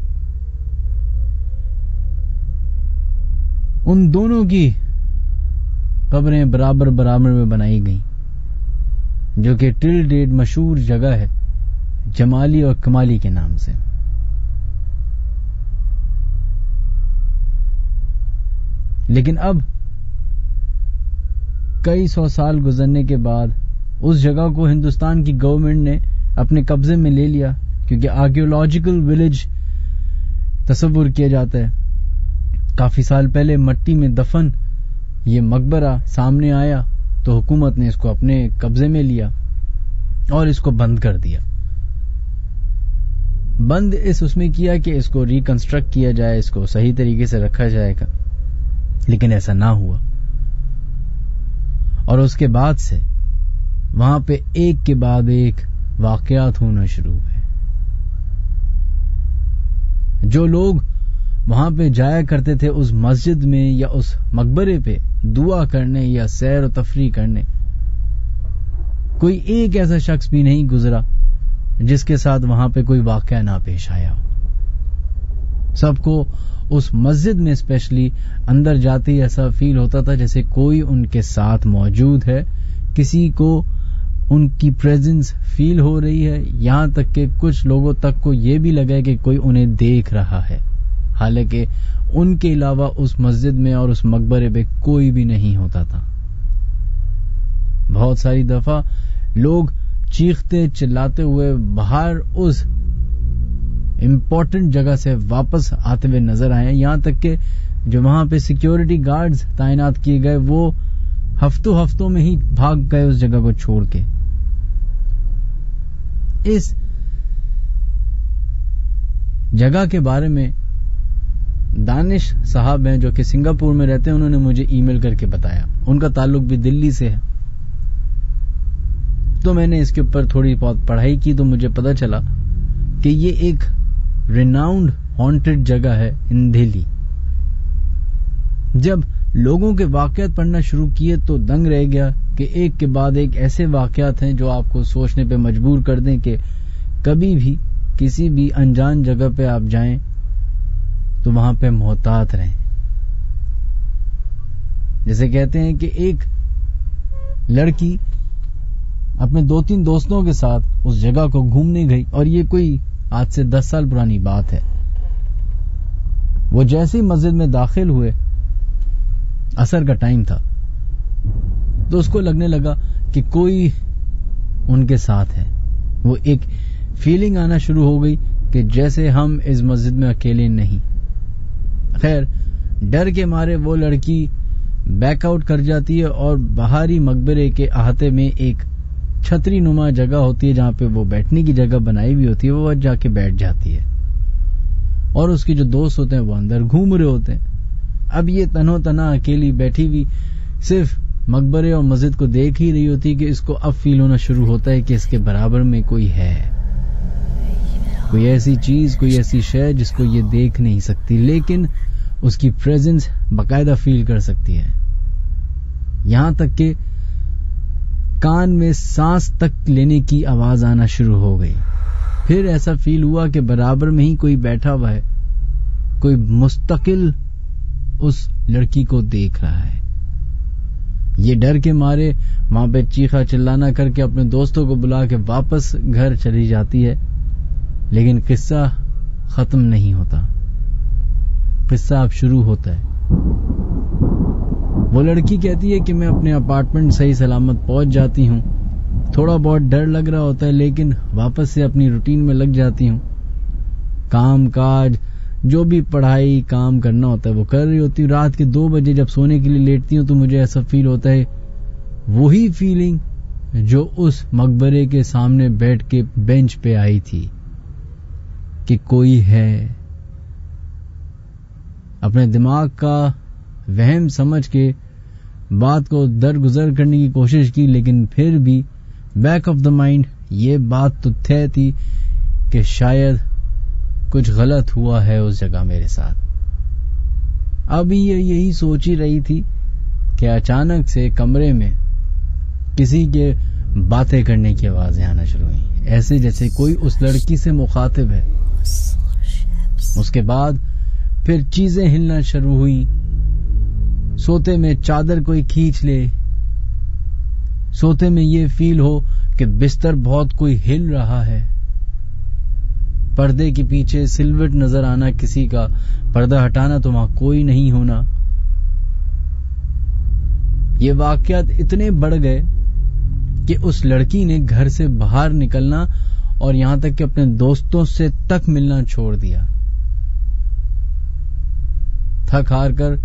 उन दोनों की कब्रें बराबर बराबर में बनाई गई, जो कि टिल डेट मशहूर जगह है जमाली और कमाली के नाम से। लेकिन अब कई सौ साल गुजरने के बाद उस जगह को हिंदुस्तान की गवर्नमेंट ने अपने कब्जे में ले लिया, क्योंकि आर्कियोलॉजिकल विलेज तस्वुर किया जाता है। काफी साल पहले मट्टी में दफन ये मकबरा सामने आया तो हुकूमत ने इसको अपने कब्जे में लिया और इसको बंद कर दिया। बंद उसमें किया कि इसको रिकंस्ट्रक्ट किया जाए, इसको सही तरीके से रखा जाएगा, लेकिन ऐसा ना हुआ। और उसके बाद से वहां पे एक के बाद एक वाकयात होना शुरू हुए। जो लोग वहां पे जाया करते थे उस मस्जिद में या उस मकबरे पे दुआ करने या सैर और तफरीह करने, कोई एक ऐसा शख्स भी नहीं गुजरा जिसके साथ वहां पे कोई वाकया ना पेश आया हो। सबको उस मस्जिद में स्पेशली अंदर जाते ही ऐसा फील होता था जैसे कोई उनके साथ मौजूद है, किसी को उनकी प्रेजेंस फील हो रही है। यहां तक कि कुछ लोगों तक को यह भी लगा कि कोई उन्हें देख रहा है, हालांकि उनके अलावा उस मस्जिद में और उस मकबरे पे कोई भी नहीं होता था। बहुत सारी दफा लोग चीखते चिल्लाते हुए बाहर उस इंपॉर्टेंट जगह से वापस आते हुए नजर आए। यहां तक कि जो वहां पे सिक्योरिटी गार्ड्स तैनात किए गए वो हफ्तों में ही भाग गए उस जगह को छोड़ के। इस जगह के बारे में दानिश साहब हैं जो कि सिंगापुर में रहते हैं, उन्होंने मुझे ईमेल करके बताया। उनका ताल्लुक भी दिल्ली से है, तो मैंने इसके ऊपर थोड़ी बहुत पढ़ाई की तो मुझे पता चला कि ये एक रिनाउंड हॉन्टेड जगह है इन दिल्ली। जब लोगों के वाकयात पढ़ना शुरू किए तो दंग रह गया कि एक के बाद एक ऐसे वाकयात हैं जो आपको सोचने पे मजबूर कर दें कि कभी भी किसी भी अनजान जगह पे आप जाएं तो वहां पे मोहतात रहें। जैसे कहते हैं कि एक लड़की अपने 2-3 दोस्तों के साथ उस जगह को घूमने गई, और ये कोई आज से 10 साल पुरानी बात है। वो जैसे ही मस्जिद में दाखिल हुए, असर का टाइम था, तो उसको लगने लगा कि कोई उनके साथ है। वो एक फीलिंग आना शुरू हो गई कि जैसे हम इस मस्जिद में अकेले नहीं। खैर, डर के मारे वो लड़की बैकआउट कर जाती है और बाहरी मकबरे के अहाते में एक छतरी नुमा जगह होती है जहां पे वो बैठने की जगह बनाई हुई होती है, वो जाके बैठ जाती है। और उसके जो दोस्त होते हैं वो अंदर घूम रहे होते हैं। अब ये तनो तना अकेली बैठी हुई सिर्फ मकबरे और मस्जिद को देख ही रही होती है कि इसको अब फील होना शुरू होता है कि इसके बराबर में कोई है, कोई ऐसी चीज, कोई ऐसी शय जिसको ये देख नहीं सकती, लेकिन उसकी प्रेजेंस बाकायदा फील कर सकती है। यहां तक कि कान में सांस तक लेने की आवाज आना शुरू हो गई। फिर ऐसा फील हुआ कि बराबर में ही कोई बैठा हुआ है, कोई मुस्तकिल उस लड़की को देख रहा है। ये डर के मारे वहां पे चीखा चिल्लाना करके अपने दोस्तों को बुला के वापस घर चली जाती है, लेकिन किस्सा खत्म नहीं होता। किस्सा अब शुरू होता है। वो लड़की कहती है कि मैं अपने अपार्टमेंट सही सलामत पहुंच जाती हूँ। थोड़ा बहुत डर लग रहा होता है, लेकिन वापस से अपनी रूटीन में लग जाती हूँ। काम काज, जो भी पढ़ाई काम करना होता है वो कर रही होती हूँ। रात के 2 बजे जब सोने के लिए लेटती हूँ तो मुझे ऐसा फील होता है, वही फीलिंग जो उस मकबरे के सामने बैठ के बेंच पे आई थी, कि कोई है। अपने दिमाग का वहम समझ के बात को दरगुजर करने की कोशिश की, लेकिन फिर भी बैक ऑफ द माइंड ये बात तो तय थी कि शायद कुछ गलत हुआ है उस जगह मेरे साथ। अभी ये यही सोच ही रही थी कि अचानक से कमरे में किसी के बातें करने की आवाजें आना शुरू हुई, ऐसे जैसे कोई उस लड़की से मुखातिब है। उसके बाद फिर चीजें हिलना शुरू हुई। सोते में चादर कोई खींच ले, सोते में ये फील हो कि बिस्तर बहुत कोई हिल रहा है, पर्दे के पीछे सिलवट नजर आना किसी का, पर्दा हटाना तो वहां कोई नहीं होना। ये वाकयात इतने बढ़ गए कि उस लड़की ने घर से बाहर निकलना और यहां तक कि अपने दोस्तों से तक मिलना छोड़ दिया। थक हार कर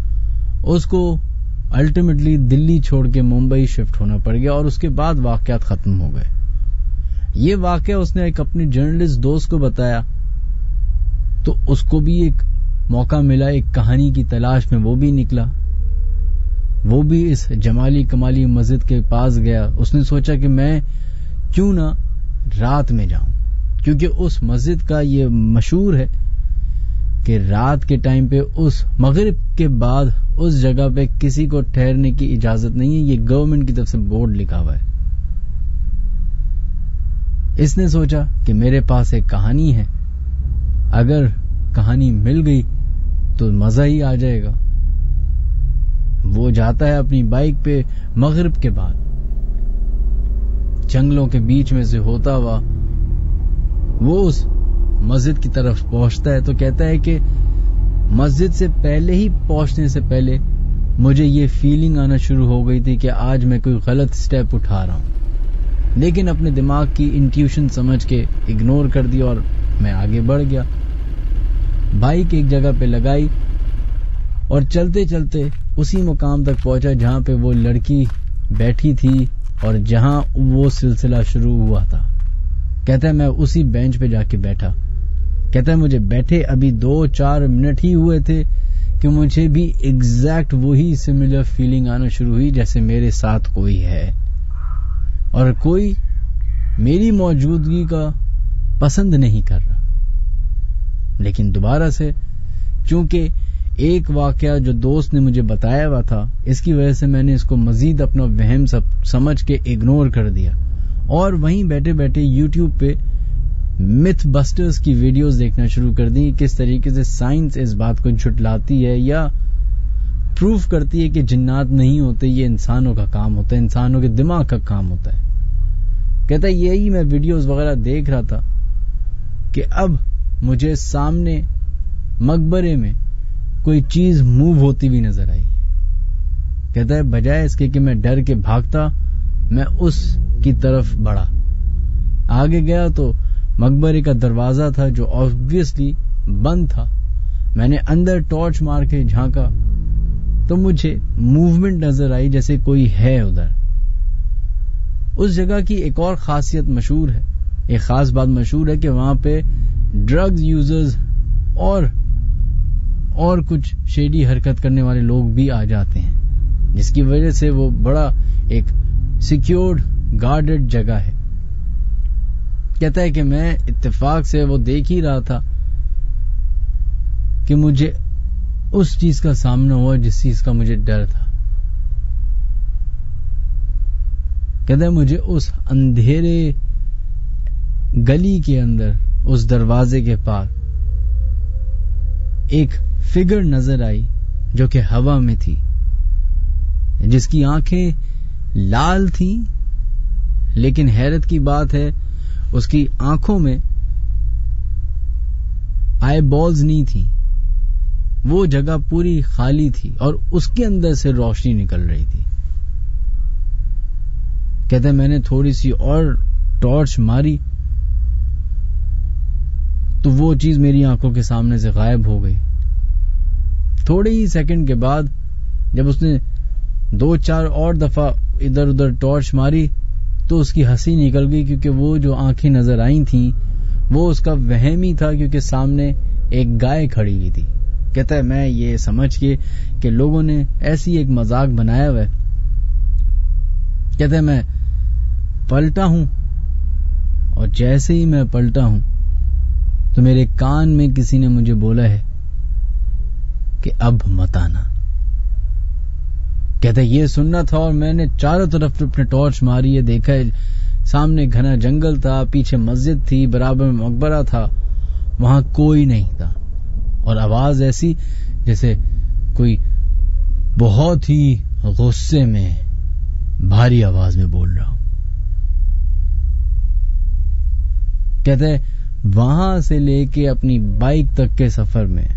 उसको अल्टीमेटली दिल्ली छोड़ के मुंबई शिफ्ट होना पड़ गया और उसके बाद वाकयात खत्म हो गए। ये वाकया उसने एक अपने जर्नलिस्ट दोस्त को बताया तो उसको भी एक मौका मिला, एक कहानी की तलाश में वो भी निकला। वो भी इस जमाली कमाली मस्जिद के पास गया। उसने सोचा कि मैं क्यों ना रात में जाऊं, क्योंकि उस मस्जिद का ये मशहूर है कि रात के टाइम पे उस मगरिब के बाद उस जगह पे किसी को ठहरने की इजाजत नहीं है। ये गवर्नमेंट की तरफ से बोर्ड लिखा हुआ है। इसने सोचा कि मेरे पास एक कहानी है, अगर कहानी मिल गई तो मजा ही आ जाएगा। वो जाता है अपनी बाइक पे मगरिब के बाद, जंगलों के बीच में से होता हुआ वो उस मस्जिद की तरफ पहुंचता है। तो कहता है कि मस्जिद से पहले ही पहुंचने से पहले मुझे ये फीलिंग आना शुरू हो गई थी कि आज मैं कोई गलत स्टेप उठा रहा हूं, लेकिन अपने दिमाग की इंट्यूशन समझ के इग्नोर कर दिया और मैं आगे बढ़ गया। बाइक एक जगह पे लगाई और चलते चलते उसी मुकाम तक पहुंचा जहां पे वो लड़की बैठी थी और जहां वो सिलसिला शुरू हुआ था। कहता है मैं उसी बेंच पे जाके बैठा। कहता है मुझे बैठे अभी 2-4 मिनट ही हुए थे कि मुझे भी एग्जैक्ट वही सिमिलर फीलिंग आना शुरू हुई जैसे मेरे साथ कोई है और कोई मेरी मौजूदगी का पसंद नहीं कर रहा। लेकिन दोबारा से चूंकि एक वाकया जो दोस्त ने मुझे बताया हुआ था, इसकी वजह से मैंने इसको मजीद अपना वहम समझ के इग्नोर कर दिया और वहीं बैठे बैठे यूट्यूब पे मिथ बस्टर्स की वीडियोस देखना शुरू कर दी। किस तरीके से साइंस इस बात को झुटलाती है या प्रूफ करती है कि जिन्नात नहीं होते, ये इंसानों का काम होता है, इंसानों के दिमाग का काम होता है। कहता है यही मैं वीडियोस वगैरह देख रहा था कि अब मुझे सामने मकबरे में कोई चीज मूव होती हुई नजर आई। कहता है बजाय इसके कि मैं डर के भागता, मैं उस की तरफ बढ़ा। आगे गया तो मकबरे का दरवाजा था जो ऑब्वियसली बंद था। मैंने अंदर टॉर्च मार के झांका तो मुझे मूवमेंट नजर आई, जैसे कोई है उधर। उस जगह की एक और खासियत मशहूर है, एक खास बात मशहूर है कि वहां पे ड्रग्स यूजर्स और कुछ शेडी हरकत करने वाले लोग भी आ जाते हैं, जिसकी वजह से वो बड़ा एक सिक्योर्ड गार्डेड जगह है। कहता है कि मैं इत्तेफाक से वो देख ही रहा था कि मुझे उस चीज का सामना हुआ जिस चीज का मुझे डर था। कहता है मुझे उस अंधेरे गली के अंदर, उस दरवाजे के पार एक फिगर नजर आई जो कि हवा में थी, जिसकी आंखें लाल थी, लेकिन हैरत की बात है उसकी आंखों में आई बॉल्स नहीं थी। वो जगह पूरी खाली थी और उसके अंदर से रोशनी निकल रही थी। कहते हैं मैंने थोड़ी सी और टॉर्च मारी तो वो चीज मेरी आंखों के सामने से गायब हो गई। थोड़े ही सेकंड के बाद जब उसने 2-4 और दफा इधर उधर टॉर्च मारी तो उसकी हंसी निकल गई, क्योंकि वो जो आंखें नजर आई थी वो उसका वहम ही था, क्योंकि सामने एक गाय खड़ी हुई थी। कहता है मैं ये समझ के कि लोगों ने ऐसी एक मजाक बनाया हुआ है। कहता है मैं पलटा हूं और जैसे ही मैं पलटा हूं तो मेरे कान में किसी ने मुझे बोला है कि अब मत आना। कहता है ये सुनना था और मैंने चारों तरफ अपने टॉर्च मारी है, देखा है सामने घना जंगल था, पीछे मस्जिद थी, बराबर में मकबरा था, वहां कोई नहीं था और आवाज ऐसी जैसे कोई बहुत ही गुस्से में भारी आवाज में बोल रहा हूं। कहते हैं वहां से लेके अपनी बाइक तक के सफर में,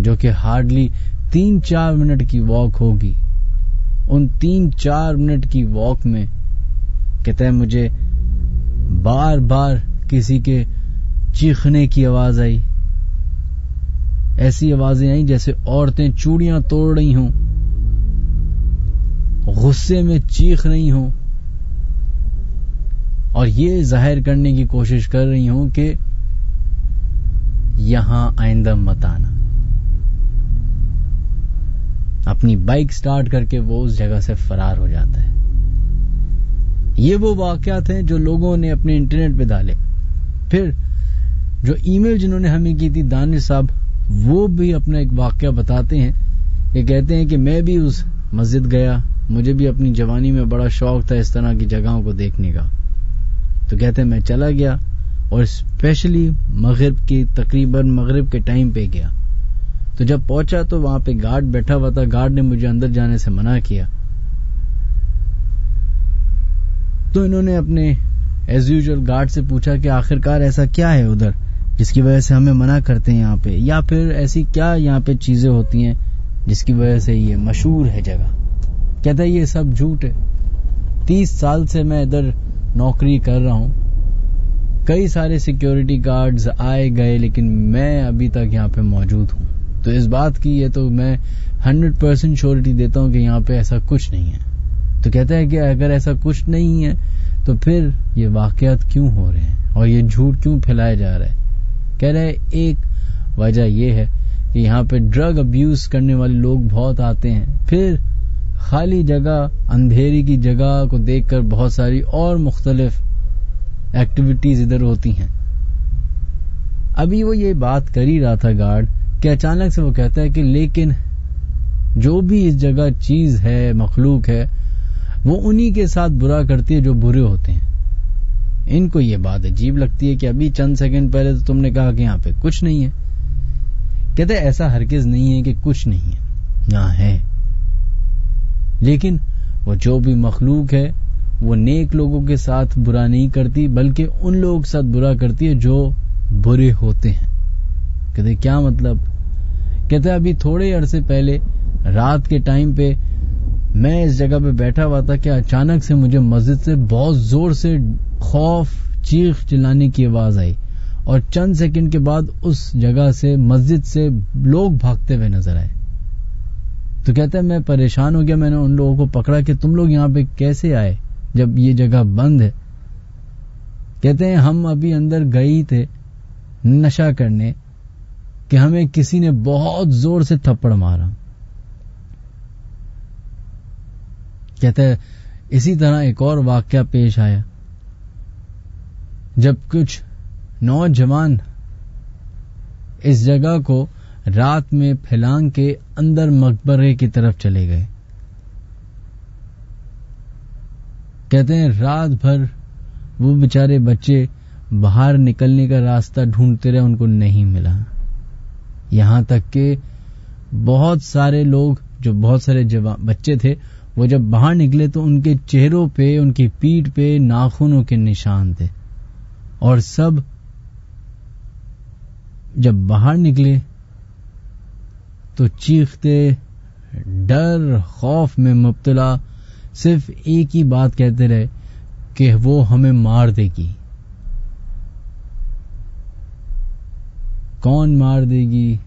जो कि हार्डली 3-4 मिनट की वॉक होगी, उन 3-4 मिनट की वॉक में कहते हैं मुझे बार बार किसी के चीखने की आवाज आई। ऐसी आवाजें आई जैसे औरतें चूड़ियां तोड़ रही हों, गुस्से में चीख रही हों और ये जाहिर करने की कोशिश कर रही हूं कि यहां आइंदा मत आना। अपनी बाइक स्टार्ट करके वो उस जगह से फरार हो जाता है। ये वो वाकयात हैं जो लोगों ने अपने इंटरनेट पे डाले। फिर जो ईमेल जिन्होंने हमें की थी दानिश साहब, वो भी अपना एक वाकया बताते हैं। ये कहते हैं कि मैं भी उस मस्जिद गया, मुझे भी अपनी जवानी में बड़ा शौक था इस तरह की जगहों को देखने का। तो कहते हैं मैं चला गया और स्पेशली मगरिब की, तकरीबन मगरिब के टाइम पे गया। तो जब पहुंचा तो वहां पे गार्ड बैठा हुआ था। गार्ड ने मुझे अंदर जाने से मना किया। तो इन्होंने अपने एज यूजुअल गार्ड से पूछा कि आखिरकार ऐसा क्या है उधर जिसकी वजह से हमें मना करते हैं यहाँ पे, या फिर ऐसी क्या यहाँ पे चीजें होती हैं जिसकी वजह से ये मशहूर है जगह। कहता है ये सब झूठ है। 30 साल से मैं इधर नौकरी कर रहा हूं, कई सारे सिक्योरिटी गार्ड्स आए गए, लेकिन मैं अभी तक यहाँ पे मौजूद हूं। तो इस बात की ये तो मैं 100% श्योरिटी देता हूं कि यहाँ पे ऐसा कुछ नहीं है। तो कहता है कि अगर ऐसा कुछ नहीं है तो फिर ये वाकयात क्यों हो रहे हैं और ये झूठ क्यों फैलाया जा रहा है। कह रहे हैं एक वजह ये है कि यहाँ पे ड्रग अब्यूज करने वाले लोग बहुत आते हैं। फिर खाली जगह, अंधेरी की जगह को देखकर बहुत सारी और मुख्तलिफ एक्टिविटीज इधर होती हैं। अभी वो ये बात कर ही रहा था गार्ड कि अचानक से वो कहता है कि लेकिन जो भी इस जगह चीज है, मखलूक है, वो उन्हीं के साथ बुरा करती है जो बुरे होते हैं। इनको ये बात अजीब लगती है कि अभी चंद सेकंड पहले तो तुमने कहा कि यहाँ पे कुछ नहीं है। कहते ऐसा हरगिज नहीं है कि कुछ नहीं है, यहाँ है, लेकिन वो जो भी मखलूक है वो नेक लोगों के साथ बुरा नहीं करती, बल्कि उन लोगों के साथ बुरा करती है जो बुरे होते हैं। कहते क्या मतलब? कहते अभी थोड़े अरसे पहले रात के टाइम पे मैं इस जगह पे बैठा हुआ था कि अचानक से मुझे मस्जिद से बहुत जोर से खौफ, चीख चिल्लाने की आवाज आई और चंद सेकंड के बाद उस जगह से, मस्जिद से लोग भागते हुए नजर आए। तो कहते हैं मैं परेशान हो गया। मैंने उन लोगों को पकड़ा कि तुम लोग यहाँ पे कैसे आए जब ये जगह बंद है? कहते हैं हम अभी अंदर गए थे नशा करने कि हमें किसी ने बहुत जोर से थप्पड़ मारा। कहते हैं इसी तरह एक और वाकया पेश आया जब कुछ नौजवान इस जगह को रात में फैलांग के अंदर मकबरे की तरफ चले गए। कहते हैं रात भर वो बेचारे बच्चे बाहर निकलने का रास्ता ढूंढते रहे, उनको नहीं मिला। यहां तक कि बहुत सारे लोग, जो बहुत सारे बच्चे थे, वो जब बाहर निकले तो उनके चेहरों पे, उनकी पीठ पे नाखूनों के निशान थे और सब जब बाहर निकले तो चीखते, डर, खौफ में मुब्तला सिर्फ एक ही बात कहते रहे कि वो हमें मार देगी। कौन मार देगी?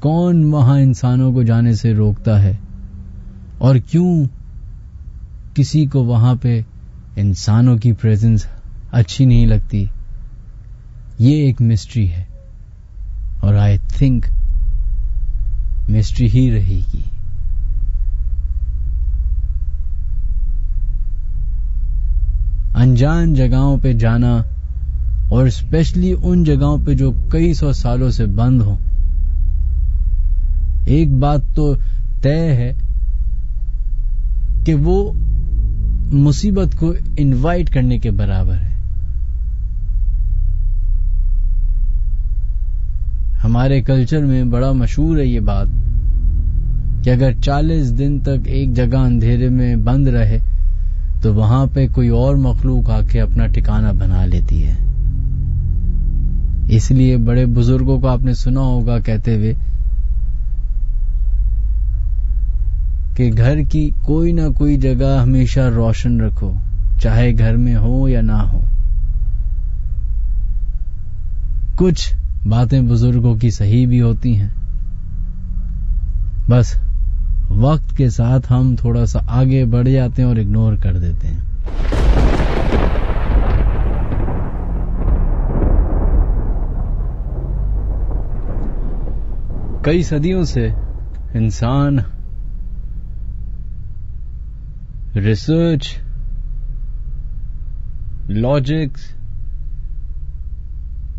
कौन वहां इंसानों को जाने से रोकता है? और क्यों किसी को वहां पे इंसानों की प्रेजेंस अच्छी नहीं लगती? ये एक मिस्ट्री है और आई थिंक मिस्ट्री ही रहेगी। अनजान जगहों पे जाना और स्पेशली उन जगहों पे जो कई सौ सालों से बंद हो, एक बात तो तय है कि वो मुसीबत को इनवाइट करने के बराबर है। हमारे कल्चर में बड़ा मशहूर है ये बात कि अगर 40 दिन तक एक जगह अंधेरे में बंद रहे तो वहां पे कोई और मखलूक आके अपना ठिकाना बना लेती है। इसलिए बड़े बुजुर्गों को आपने सुना होगा कहते हुए कि घर की कोई ना कोई जगह हमेशा रोशन रखो, चाहे घर में हो या ना हो। कुछ बातें बुजुर्गों की सही भी होती हैं, बस वक्त के साथ हम थोड़ा सा आगे बढ़ जाते हैं और इग्नोर कर देते हैं। कई सदियों से इंसान रिसर्च, लॉजिक,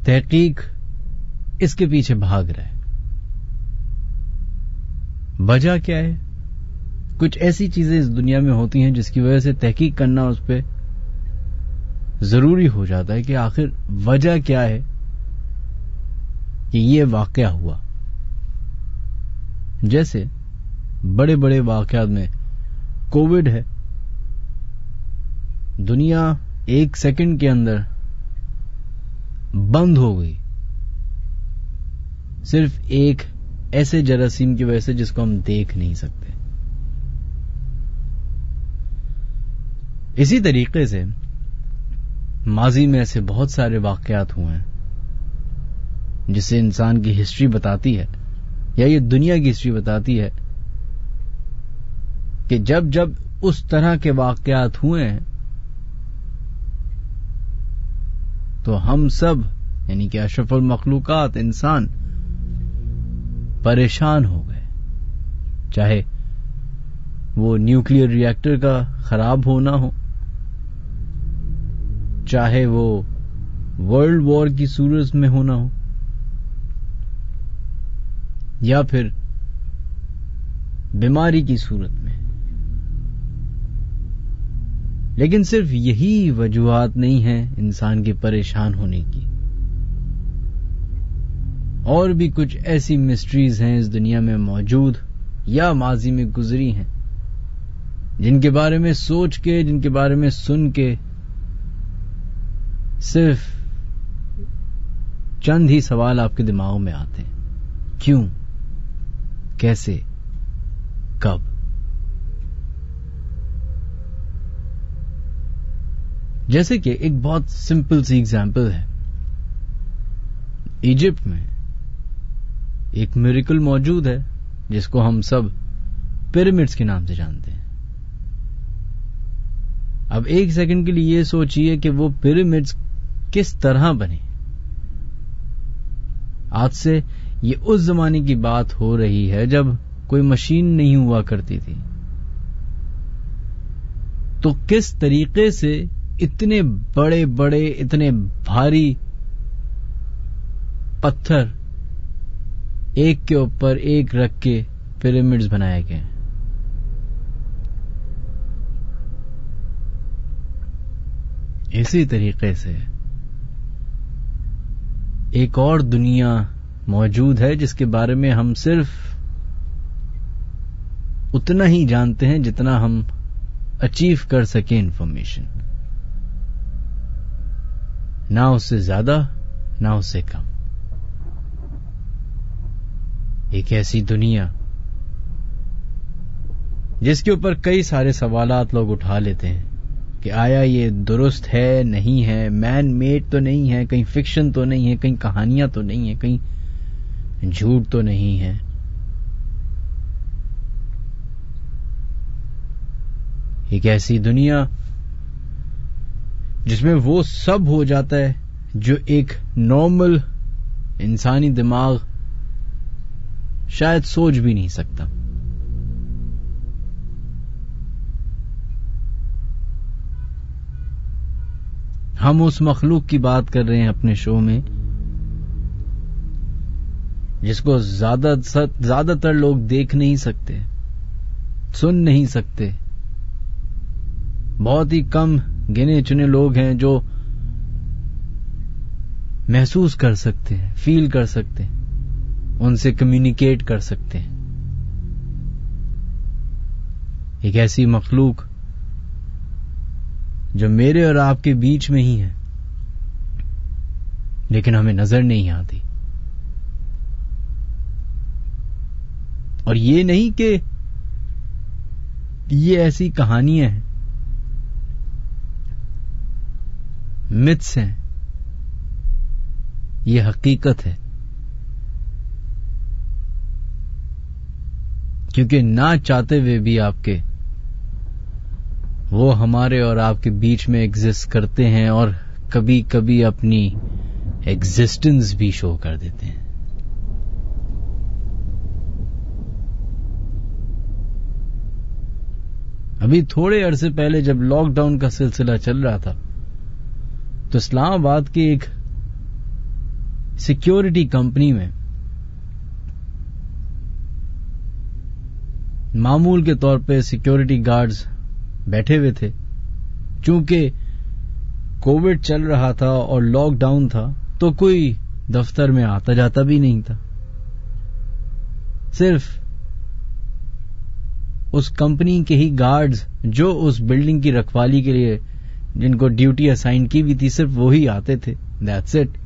तहकीक, इसके पीछे भाग रहा है। वजह क्या है? कुछ ऐसी चीजें इस दुनिया में होती हैं जिसकी वजह से तहकीक करना उस पे जरूरी हो जाता है कि आखिर वजह क्या है कि ये वाकया हुआ। जैसे बड़े बड़े वाकयात में कोविड है, दुनिया एक सेकंड के अंदर बंद हो गई सिर्फ एक ऐसे जरासीम की वजह से जिसको हम देख नहीं सकते। इसी तरीके से माजी में ऐसे बहुत सारे वाकयात हुए हैं जिससे इंसान की हिस्ट्री बताती है या ये दुनिया की हिस्ट्री बताती है कि जब जब उस तरह के वाकयात हुए हैं तो हम सब यानी कि अशरफुल मखलूकात इंसान परेशान हो गए। चाहे वो न्यूक्लियर रिएक्टर का खराब होना हो, चाहे वो वर्ल्ड वॉर की सूरत में होना हो, या फिर बीमारी की सूरत में। लेकिन सिर्फ यही वजूहात नहीं है इंसान के परेशान होने की। और भी कुछ ऐसी मिस्ट्रीज हैं इस दुनिया में मौजूद या माजी में गुजरी हैं जिनके बारे में सोच के, जिनके बारे में सुन के सिर्फ चंद ही सवाल आपके दिमाग में आते हैं। क्यों, कैसे, कब? जैसे कि एक बहुत सिंपल सी एग्जांपल है, इजिप्ट में एक मिरेकल मौजूद है जिसको हम सब पिरामिड्स के नाम से जानते हैं। अब एक सेकंड के लिए ये सोचिए कि वो पिरामिड्स किस तरह बने। आज से ये उस जमाने की बात हो रही है जब कोई मशीन नहीं हुआ करती थी। तो किस तरीके से इतने बड़े बड़े, इतने भारी पत्थर एक के ऊपर एक रख के पिरामिड्स बनाए गए। इसी तरीके से एक और दुनिया मौजूद है जिसके बारे में हम सिर्फ उतना ही जानते हैं जितना हम अचीव कर सके इंफॉर्मेशन, ना उससे ज्यादा ना उससे कम। एक ऐसी दुनिया जिसके ऊपर कई सारे सवालात लोग उठा लेते हैं कि आया ये दुरुस्त है, नहीं है, मैन मेड तो नहीं है, कहीं फिक्शन तो नहीं है, कहीं कहानियां तो नहीं है, कहीं झूठ तो नहीं है। एक ऐसी दुनिया जिसमें वो सब हो जाता है जो एक नॉर्मल इंसानी दिमाग शायद सोच भी नहीं सकता। हम उस मखलूक की बात कर रहे हैं अपने शो में जिसको ज्यादातर लोग देख नहीं सकते, सुन नहीं सकते। बहुत ही कम गिने चुने लोग हैं जो महसूस कर सकते हैं, फील कर सकते हैं, उनसे कम्युनिकेट कर सकते हैं। एक ऐसी मखलूक जो मेरे और आपके बीच में ही है लेकिन हमें नजर नहीं आती। और ये नहीं कि ये ऐसी कहानियां हैं, मिथ्स हैं, ये हकीकत है। क्योंकि ना चाहते हुए भी आपके वो हमारे और आपके बीच में एग्जिस्ट करते हैं और कभी कभी अपनी एग्जिस्टेंस भी शो कर देते हैं। अभी थोड़े अरसे पहले जब लॉकडाउन का सिलसिला चल रहा था तो इस्लामाबाद की एक सिक्योरिटी कंपनी में मामूल के तौर पे सिक्योरिटी गार्ड्स बैठे हुए थे। चूंकि कोविड चल रहा था और लॉकडाउन था तो कोई दफ्तर में आता जाता भी नहीं था। सिर्फ उस कंपनी के ही गार्ड्स जो उस बिल्डिंग की रखवाली के लिए जिनको ड्यूटी असाइन की हुई थी, सिर्फ वो ही आते थे। That's it.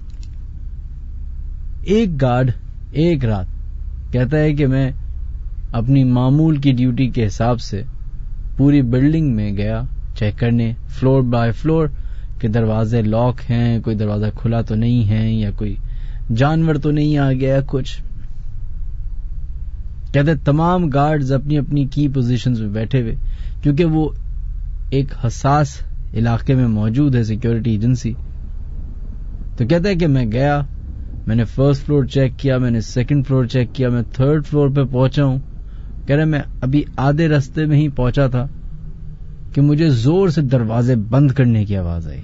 एक गार्ड एक रात कहता है कि मैं अपनी मामूल की ड्यूटी के हिसाब से पूरी बिल्डिंग में गया चेक करने, फ्लोर बाय फ्लोर के दरवाजे लॉक हैं, कोई दरवाजा खुला तो नहीं है, या कोई जानवर तो नहीं आ गया कुछ। कहते तमाम गार्ड्स अपनी अपनी की पोजीशंस में बैठे हुए, क्योंकि वो एक हसास इलाके में मौजूद है सिक्योरिटी एजेंसी। तो कहता है कि मैं गया, मैंने फर्स्ट फ्लोर चेक किया, मैंने सेकंड फ्लोर चेक किया, मैं थर्ड फ्लोर पे पहुंचा हूं। कह रहे मैं अभी आधे रास्ते में ही पहुंचा था कि मुझे जोर से दरवाजे बंद करने की आवाज आई।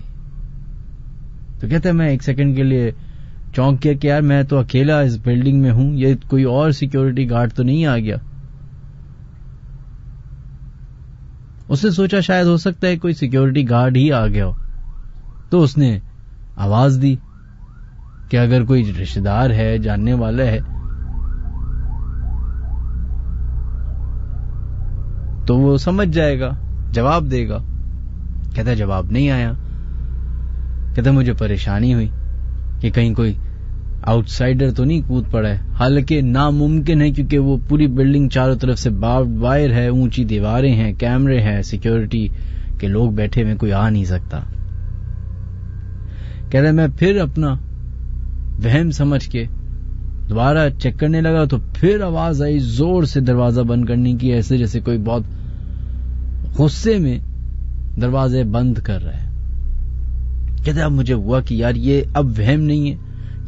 तो कहते मैं एक सेकंड के लिए चौंक गया कि यार मैं तो अकेला इस बिल्डिंग में हूं, ये कोई और सिक्योरिटी गार्ड तो नहीं आ गया। उसने सोचा शायद हो सकता है कोई सिक्योरिटी गार्ड ही आ गया हो, तो उसने आवाज दी कि अगर कोई रिश्तेदार है, जानने वाला है, तो वो समझ जाएगा, जवाब देगा। कहता है जवाब नहीं आया। कहता मुझे परेशानी हुई कि कहीं कोई आउटसाइडर तो नहीं कूद पड़ा है, हालांकि नामुमकिन है क्योंकि वो पूरी बिल्डिंग चारों तरफ से बार्ब्ड वायर है, ऊंची दीवारें हैं, कैमरे हैं, सिक्योरिटी के लोग बैठे हुए, कोई आ नहीं सकता। कह रहे मैं फिर अपना वहम समझ के दोबारा चेक करने लगा तो फिर आवाज आई जोर से दरवाजा बंद करने की, ऐसे जैसे कोई बहुत गुस्से में दरवाजे बंद कर रहा है। कहते अब मुझे हुआ कि यार ये अब वहम नहीं है,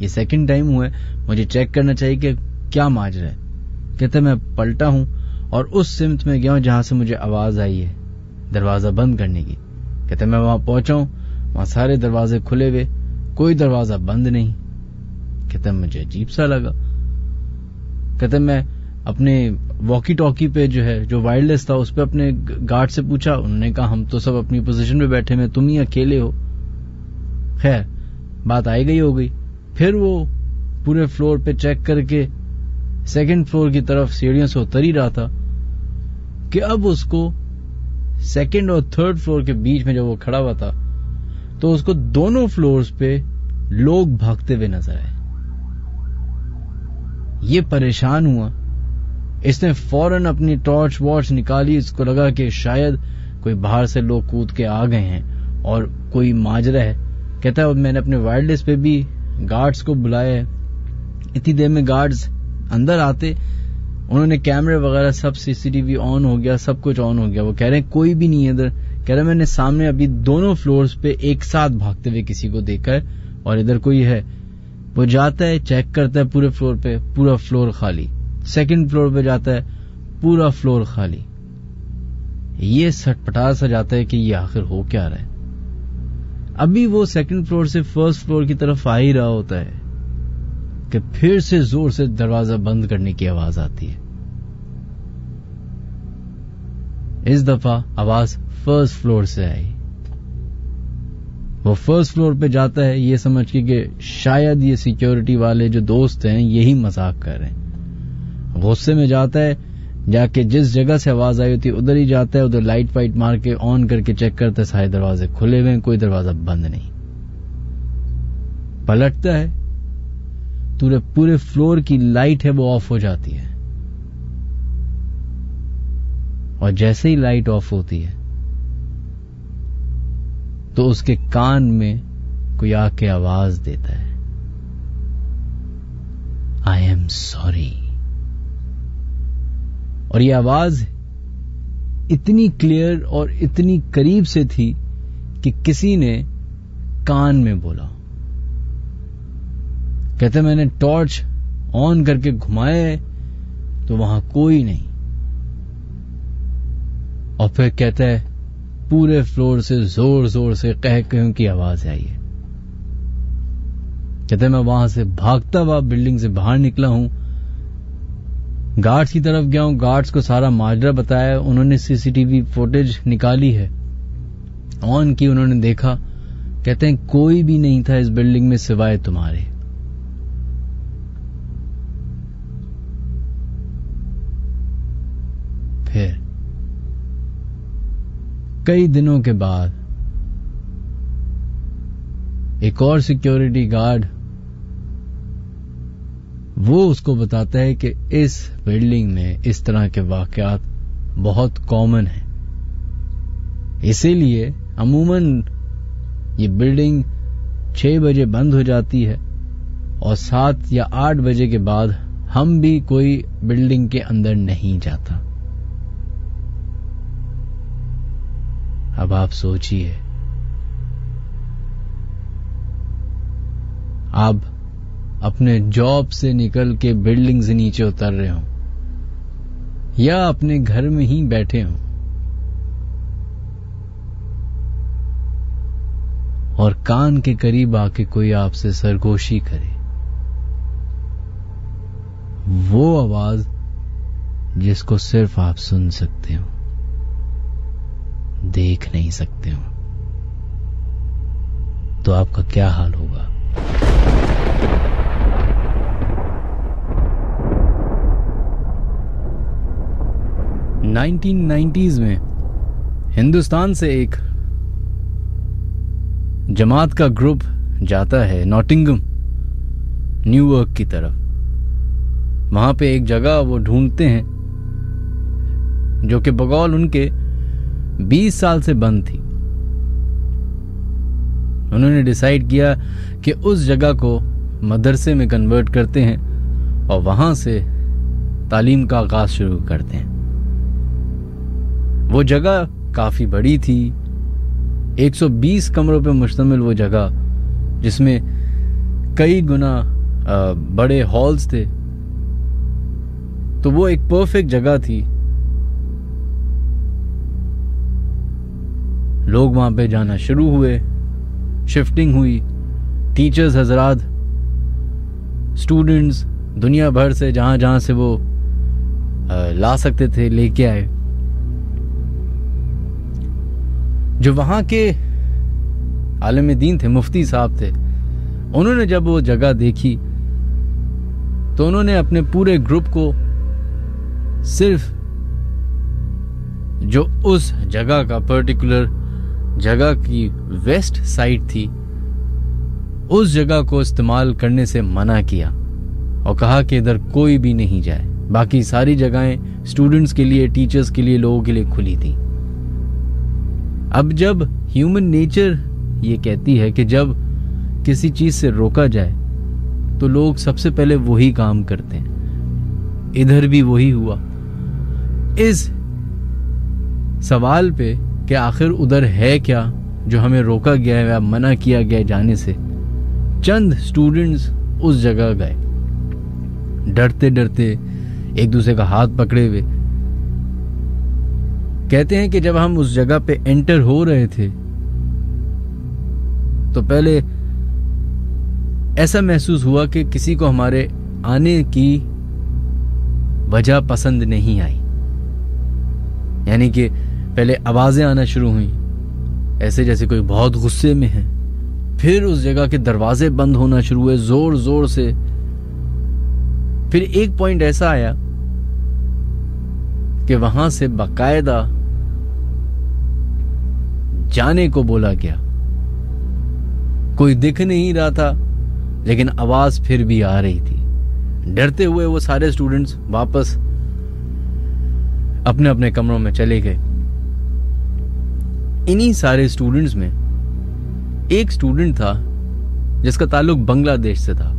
ये सेकंड टाइम हुआ है, मुझे चेक करना चाहिए कि क्या माजरा है। कहते मैं पलटा हूं और उस सिमत में गया हूं जहां से मुझे आवाज आई है दरवाजा बंद करने की। कहते मैं वहां पहुंचा हूं, वहां सारे दरवाजे खुले हुए, कोई दरवाजा बंद नहीं। कहते मुझे अजीब सा लगा। कहते मैं अपने वॉकी टॉकी पे जो वायरलेस था उस पे अपने गार्ड से पूछा, उन्होंने कहा हम तो सब अपनी पोजीशन पे बैठे हैं, तुम ही अकेले हो। खैर बात आई गई हो गई। फिर वो पूरे फ्लोर पे चेक करके सेकंड फ्लोर की तरफ सीढ़ियों से उतर ही रहा था कि अब उसको सेकंड और थर्ड फ्लोर के बीच में जब वो खड़ा हुआ था तो उसको दोनों फ्लोर्स पे लोग भागते हुए नजर आए। ये परेशान हुआ, इसने फौरन अपनी टॉर्च वॉर्च निकाली, इसको लगा कि शायद कोई बाहर से लोग कूद के आ गए हैं और कोई माजरा है। कहता है मैंने अपने वायरलेस पे भी गार्ड्स को बुलाया। इतनी देर में गार्ड्स अंदर आते, उन्होंने कैमरे वगैरह सब सीसीटीवी ऑन हो गया, सब कुछ ऑन हो गया। वो कह रहे हैं कोई भी नहीं है इधर। कह रहे मैंने सामने अभी दोनों फ्लोर्स पे एक साथ भागते हुए किसी को देखा है और इधर कोई है। वो जाता है चेक करता है पूरे फ्लोर पे, पूरा फ्लोर खाली। सेकंड फ्लोर पे जाता है, पूरा फ्लोर खाली। ये सटपटा सा जाता है कि ये आखिर हो क्या रहा है। अभी वो सेकंड फ्लोर से फर्स्ट फ्लोर की तरफ आ ही रहा होता है कि फिर से जोर से दरवाजा बंद करने की आवाज आती है। इस दफा आवाज फर्स्ट फ्लोर से आई। वो फर्स्ट फ्लोर पे जाता है ये समझ के कि शायद ये सिक्योरिटी वाले जो दोस्त हैं यही मजाक कर रहे हैं। गुस्से में जाता है, जाके जिस जगह से आवाज आई होती है उधर ही जाता है, उधर लाइट वाइट मार के ऑन करके चेक करता है, सारे दरवाजे खुले हुए हैं, कोई दरवाजा बंद नहीं। पलटता है, पूरे फ्लोर की लाइट है वो ऑफ हो जाती है और जैसे ही लाइट ऑफ होती है तो उसके कान में कोई आके आवाज देता है, आई एम सॉरी। और ये आवाज इतनी क्लियर और इतनी करीब से थी कि किसी ने कान में बोला। कहते मैंने टॉर्च ऑन करके घुमाए तो वहां कोई नहीं। और फिर कहता है पूरे फ्लोर से जोर जोर से कह की आवाज आई है। कहते मैं वहां से भागता हुआ बिल्डिंग से बाहर निकला हूं, गार्ड्स की तरफ गया हूं, गार्ड्स को सारा माजरा बताया, उन्होंने सीसीटीवी फुटेज निकाली है, ऑन की, उन्होंने देखा। कहते हैं कोई भी नहीं था इस बिल्डिंग में सिवाय तुम्हारे। फिर कई दिनों के बाद एक और सिक्योरिटी गार्ड वो उसको बताता है कि इस बिल्डिंग में इस तरह के वाकयात बहुत कॉमन है, इसीलिए अमूमन ये बिल्डिंग 6 बजे बंद हो जाती है और 7 या 8 बजे के बाद हम भी कोई बिल्डिंग के अंदर नहीं जाता। अब आप सोचिए, आप अपने जॉब से निकल के बिल्डिंग से नीचे उतर रहे हो या अपने घर में ही बैठे हो और कान के करीब आके कोई आपसे सरगोशी करे, वो आवाज जिसको सिर्फ आप सुन सकते हो, देख नहीं सकते हो, तो आपका क्या हाल होगा। नाइनटीज में हिंदुस्तान से एक जमात का ग्रुप जाता है नॉटिंघम, न्यूयॉर्क की तरफ। वहां पे एक जगह वो ढूंढते हैं जो कि बगौल उनके 20 साल से बंद थी। उन्होंने डिसाइड किया कि उस जगह को मदरसे में कन्वर्ट करते हैं और वहां से तालीम का आगाज शुरू करते हैं। वो जगह काफी बड़ी थी, 120 कमरों पे मुश्तमिल वो जगह, जिसमें कई गुना बड़े हॉल्स थे। तो वो एक परफेक्ट जगह थी। लोग वहां पे जाना शुरू हुए, शिफ्टिंग हुई, टीचर्स हजरात, स्टूडेंट्स दुनिया भर से जहां जहां से वो ला सकते थे लेके आए। जो वहां के आलिम दीन थे, मुफ्ती साहब थे, उन्होंने जब वो जगह देखी तो उन्होंने अपने पूरे ग्रुप को सिर्फ जो उस जगह का पर्टिकुलर जगह की वेस्ट साइड थी उस जगह को इस्तेमाल करने से मना किया और कहा कि इधर कोई भी नहीं जाए। बाकी सारी जगहें स्टूडेंट्स के लिए, टीचर्स के लिए, लोगों के लिए खुली थी। अब जब ह्यूमन नेचर ये कहती है कि जब किसी चीज से रोका जाए तो लोग सबसे पहले वही काम करते हैं। इधर भी वही हुआ। इस सवाल पे कि आखिर उधर है क्या जो हमें रोका गया है या मना किया गया है जाने से, चंद स्टूडेंट्स उस जगह गए, डरते डरते एक दूसरे का हाथ पकड़े हुए। कहते हैं कि जब हम उस जगह पे एंटर हो रहे थे तो पहले ऐसा महसूस हुआ कि किसी को हमारे आने की वजह पसंद नहीं आई। यानी कि पहले आवाजें आना शुरू हुई, ऐसे जैसे कोई बहुत गुस्से में है। फिर उस जगह के दरवाजे बंद होना शुरू हुए जोर जोर से। फिर एक पॉइंट ऐसा आया कि वहां से बाकायदा जाने को बोला गया। कोई दिख नहीं रहा था लेकिन आवाज फिर भी आ रही थी। डरते हुए वो सारे स्टूडेंट्स वापस अपने अपने कमरों में चले गए। इन्हीं सारे स्टूडेंट्स में एक स्टूडेंट था जिसका ताल्लुक बांग्लादेश से था।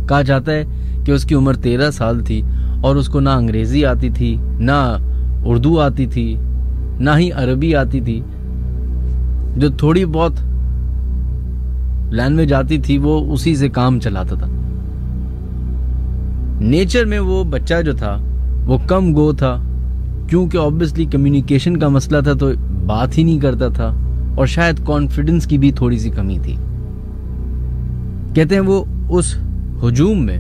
कहा जाता है कि उसकी उम्र 13 साल थी और उसको ना अंग्रेजी आती थी, ना उर्दू आती थी, ना ही अरबी आती थी। जो थोड़ी बहुत लैंग्वेज आती थी वो उसी से काम चलाता था। नेचर में वो बच्चा जो था वो कम गो था, क्योंकि ऑब्वियसली कम्युनिकेशन का मसला था तो बात ही नहीं करता था, और शायद कॉन्फिडेंस की भी थोड़ी सी कमी थी। कहते हैं वो उस हुजूम में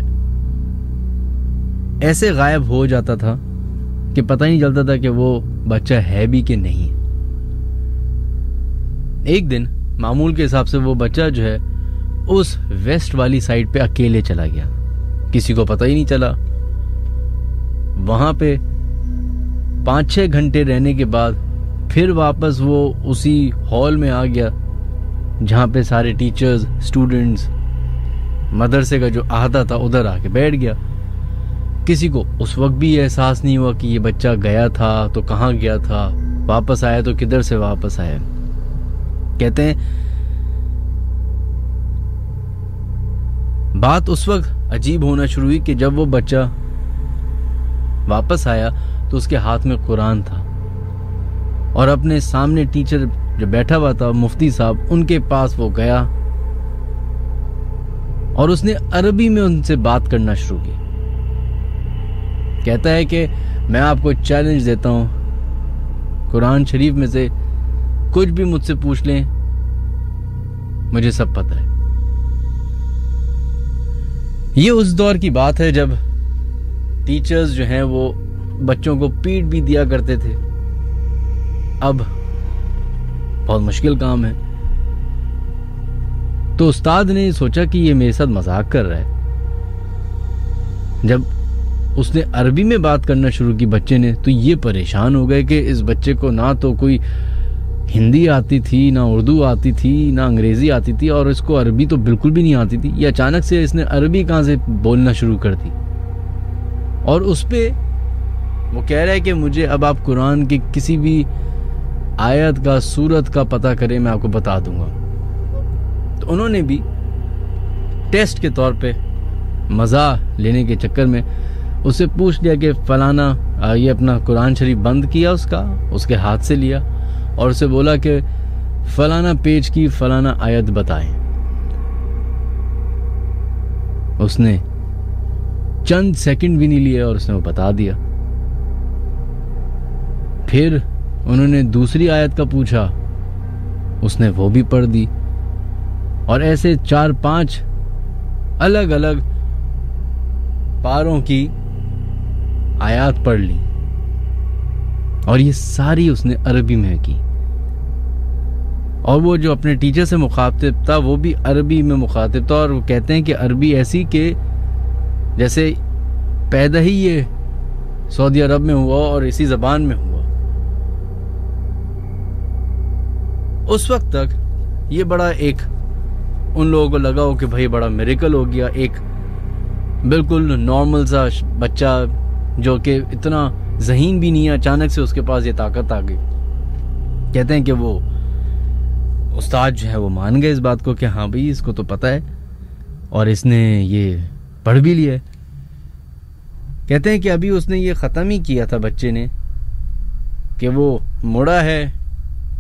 ऐसे गायब हो जाता था कि पता ही नहीं चलता था कि वो बच्चा है भी कि नहीं। एक दिन मामूल के हिसाब से वो बच्चा जो है उस वेस्ट वाली साइड पे अकेले चला गया, किसी को पता ही नहीं चला। वहां पे 5-6 घंटे रहने के बाद फिर वापस वो उसी हॉल में आ गया जहां पे सारे टीचर्स, स्टूडेंट्स, मदरसे का जो अहाता था उधर आके बैठ गया। किसी को उस वक्त भी एहसास नहीं हुआ कि ये बच्चा गया था तो कहाँ गया था, वापस आया तो किधर से वापस आया। कहते हैं बात उस वक्त अजीब होना शुरू हुई कि जब वो बच्चा वापस आया तो उसके हाथ में कुरान था और अपने सामने टीचर जो बैठा हुआ था, मुफ्ती साहब, उनके पास वो गया और उसने अरबी में उनसे बात करना शुरू की। कहता है कि मैं आपको चैलेंज देता हूं, कुरान शरीफ में से कुछ भी मुझसे पूछ लें, मुझे सब पता है। ये उस दौर की बात है जब टीचर्स जो हैं वो बच्चों को पीट भी दिया करते थे। अब बहुत मुश्किल काम है। तो उस्ताद ने सोचा कि ये मेरे साथ मजाक कर रहा है। जब उसने अरबी में बात करना शुरू की बच्चे ने, तो ये परेशान हो गए कि इस बच्चे को ना तो कोई हिंदी आती थी, ना उर्दू आती थी, ना अंग्रेजी आती थी, और इसको अरबी तो बिल्कुल भी नहीं आती थी। ये अचानक से इसने अरबी कहाँ से बोलना शुरू कर दी। और उस पे वो कह रहा है कि मुझे अब आप कुरान की किसी भी आयत का, सूरत का पता करें, मैं आपको बता दूंगा। तो उन्होंने भी टेस्ट के तौर पे, मज़ा लेने के चक्कर में उससे पूछ लिया कि फलाना, ये अपना कुरान शरीफ बंद किया, उसके हाथ से लिया और उसे बोला कि फलाना पेज की फलाना आयत बताएं। उसने चंद सेकंड भी नहीं लिए और उसने वो बता दिया। फिर उन्होंने दूसरी आयत का पूछा, उसने वो भी पढ़ दी। और ऐसे 4-5 अलग अलग पारों की आयत पढ़ ली, और ये सारी उसने अरबी में की। और वो जो अपने टीचर से मुखातिब था वो भी अरबी में मुखातिब था। और वो कहते हैं कि अरबी ऐसी कि जैसे पैदा ही ये सऊदी अरब में हुआ और इसी ज़बान में हुआ। उस वक्त तक ये बड़ा एक उन लोगों को लगा हो कि भाई बड़ा मिरेकल हो गया। एक बिल्कुल नॉर्मल सा बच्चा जो कि इतना ज़हीन भी नहीं है, अचानक से उसके पास ये ताकत आ गई। कहते हैं कि वो उस्ताद जो है वो मान गए इस बात को कि हाँ भाई इसको तो पता है और इसने ये पढ़ भी लिया है। कहते हैं कि अभी उसने ये ख़त्म ही किया था बच्चे ने कि वो मुड़ा है,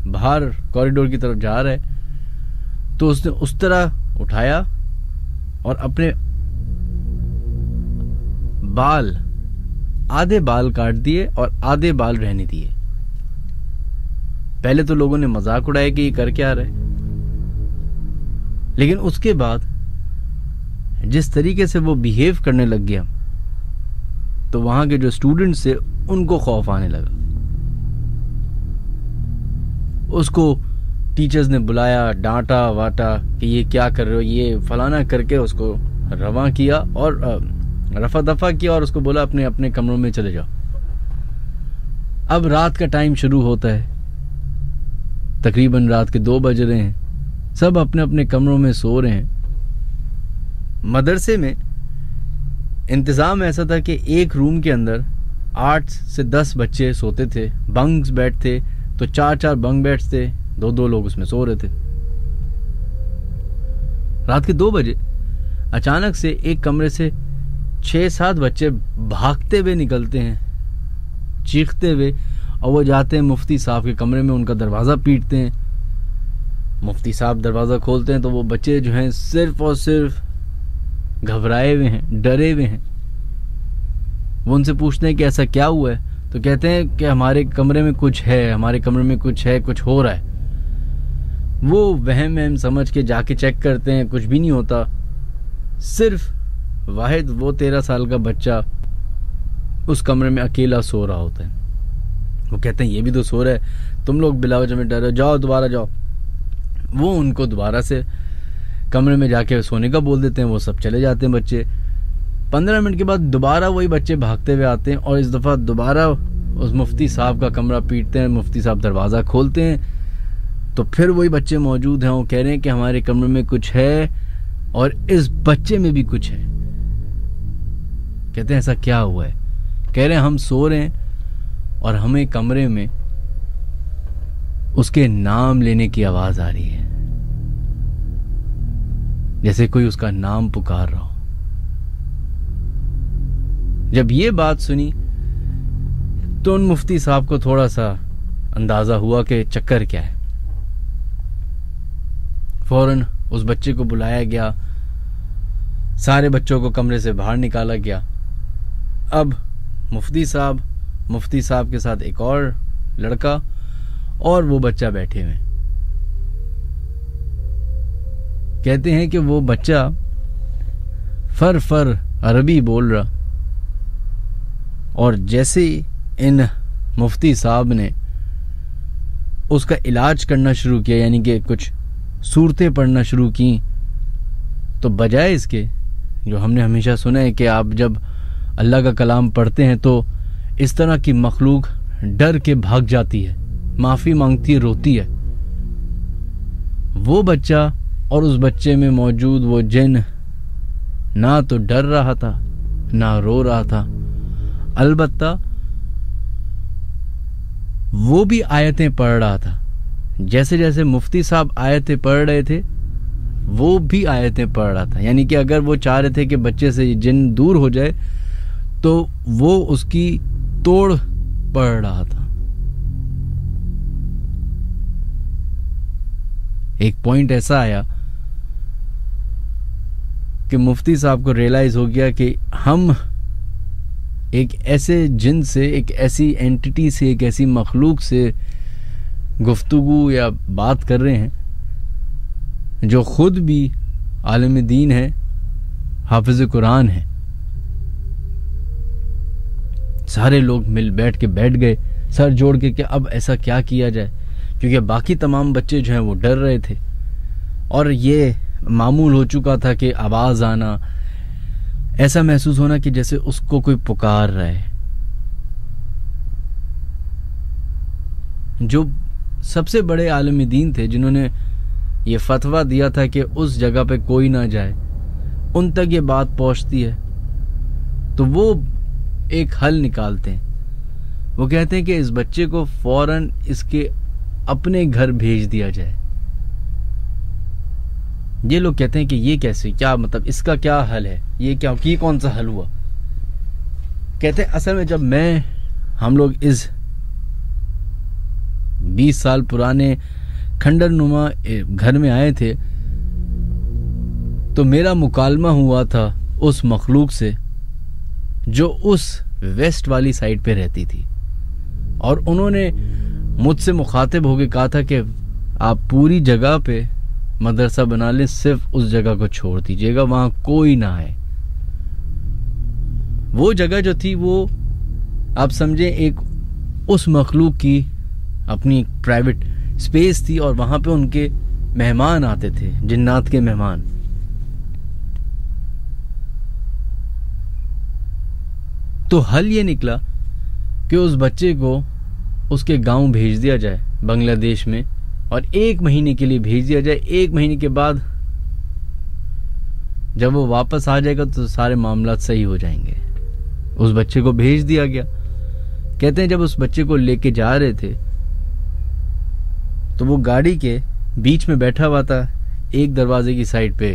बाहर कॉरिडोर की तरफ जा रहा है, तो उसने उस तरह उठाया और अपने बाल, आधे बाल काट दिए और आधे बाल रहने दिए। पहले तो लोगों ने मजाक उड़ाया कि ये कर क्या रहा है, लेकिन उसके बाद जिस तरीके से वो बिहेव करने लग गया तो वहां के जो स्टूडेंट्स थे उनको खौफ आने लगा। उसको टीचर्स ने बुलाया, डांटा वाटा कि ये क्या कर रहे हो, ये फलाना करके उसको रवा किया और रफा दफा किया और उसको बोला अपने अपने कमरों में चले जाओ। अब रात का टाइम शुरू होता है, तकरीबन रात के 2 बज रहे हैं, सब अपने अपने कमरों में सो रहे हैं। मदरसे में इंतज़ाम ऐसा था कि एक रूम के अंदर 8 से 10 बच्चे सोते थे। बंक्स बेड थे तो 4-4 बंक बेड्स थे, 2-2 लोग उसमें सो रहे थे। रात के 2 बजे अचानक से एक कमरे से 6-7 बच्चे भागते हुए निकलते हैं, चीखते हुए, और वो जाते हैं मुफ्ती साहब के कमरे में, उनका दरवाज़ा पीटते हैं। मुफ्ती साहब दरवाज़ा खोलते हैं तो वो बच्चे जो हैं सिर्फ और सिर्फ घबराए हुए हैं, डरे हुए हैं। वो उनसे पूछते हैं कि ऐसा क्या हुआ है, तो कहते हैं कि हमारे कमरे में कुछ है, हमारे कमरे में कुछ है, कुछ हो रहा है। वो वहम समझ के जाके चेक करते हैं, कुछ भी नहीं होता। सिर्फ वाहिद वो 13 साल का बच्चा उस कमरे में अकेला सो रहा होता है। वो कहते हैं ये भी तो सो रहा है, तुम लोग बिलावजह में डर, जाओ दोबारा जाओ। वो उनको दोबारा से कमरे में जाके सोने का बोल देते हैं, वो सब चले जाते हैं बच्चे। 15 मिनट के बाद दोबारा वही बच्चे भागते हुए आते हैं और इस दफ़ा दोबारा उस मुफ्ती साहब का कमरा पीटते हैं। मुफ्ती साहब दरवाज़ा खोलते हैं तो फिर वही बच्चे मौजूद हैं। वो कह रहे हैं कि हमारे कमरे में कुछ है और इस बच्चे में भी कुछ है। कहते हैं ऐसा क्या हुआ है? कह रहे हैं हम सो रहे हैं और हमें कमरे में उसके नाम लेने की आवाज आ रही है, जैसे कोई उसका नाम पुकार रहा हो। जब ये बात सुनी तो उन मुफ्ती साहब को थोड़ा सा अंदाजा हुआ कि चक्कर क्या है। फौरन उस बच्चे को बुलाया गया, सारे बच्चों को कमरे से बाहर निकाला गया। अब मुफ्ती साहब के साथ एक और लड़का और वो बच्चा बैठे हुए। कहते हैं कि वो बच्चा फर अरबी बोल रहा, और जैसे इन मुफ्ती साहब ने उसका इलाज करना शुरू किया, यानी कि कुछ सूरतें पढ़ना शुरू की, तो बजाय इसके जो हमने हमेशा सुना है कि आप जब अल्लाह का कलाम पढ़ते हैं तो इस तरह की मखलूक डर के भाग जाती है, माफ़ी मांगती है, रोती है, वो बच्चा और उस बच्चे में मौजूद वो जिन ना तो डर रहा था ना रो रहा था, अलबत्ता वो भी आयतें पढ़ रहा था। जैसे जैसे मुफ्ती साहब आयतें पढ़ रहे थे वो भी आयतें पढ़ रहा था। यानी कि अगर वो चाह रहे थे कि बच्चे से जिन दूर हो जाए तो वो उसकी तोड़ पढ़ रहा था। एक पॉइंट ऐसा आया कि मुफ्ती साहब को रियलाइज हो गया कि हम एक ऐसे जिन से, एक ऐसी एंटिटी से, एक ऐसी मखलूक से गुफ्तगू या बात कर रहे हैं जो खुद भी आलिम दीन है, हाफिज कुरान है। सारे लोग मिल बैठ गए सर जोड़ के कि अब ऐसा क्या किया जाए, क्योंकि बाकी तमाम बच्चे जो हैं वो डर रहे थे और ये मामूल हो चुका था कि आवाज आना, ऐसा महसूस होना कि जैसे उसको कोई पुकार रहा है। जो सबसे बड़े आलिम दीन थे जिन्होंने ये फतवा दिया था कि उस जगह पे कोई ना जाए, उन तक ये बात पहुंचती है तो वो एक हल निकालते हैं। वो कहते हैं कि इस बच्चे को फौरन इसके अपने घर भेज दिया जाए। ये लोग कहते हैं कि ये कैसे, क्या मतलब, इसका क्या हल है, ये क्या, ये कौन सा हल हुआ। कहते हैं असल में जब हम लोग इस 20 साल पुराने खंडर नुमा घर में आए थे तो मेरा मुकालमा हुआ था उस मखलूक से जो उस वेस्ट वाली साइड पे रहती थी, और उन्होंने मुझसे मुखातिब होकर कहा था कि आप पूरी जगह पे मदरसा बना लें, सिर्फ उस जगह को छोड़ दीजिएगा, वहां कोई ना आए। वो जगह जो थी वो आप समझे एक उस मखलूक की अपनी प्राइवेट स्पेस थी और वहां पे उनके मेहमान आते थे, जिन्नात के मेहमान। तो हल ये निकला कि उस बच्चे को उसके गांव भेज दिया जाए बांग्लादेश में, और 1 महीने के लिए भेज दिया जाए। 1 महीने के बाद जब वो वापस आ जाएगा तो सारे मामला सही हो जाएंगे। उस बच्चे को भेज दिया गया। कहते हैं जब उस बच्चे को लेके जा रहे थे तो वो गाड़ी के बीच में बैठा हुआ था, एक दरवाजे की साइड पे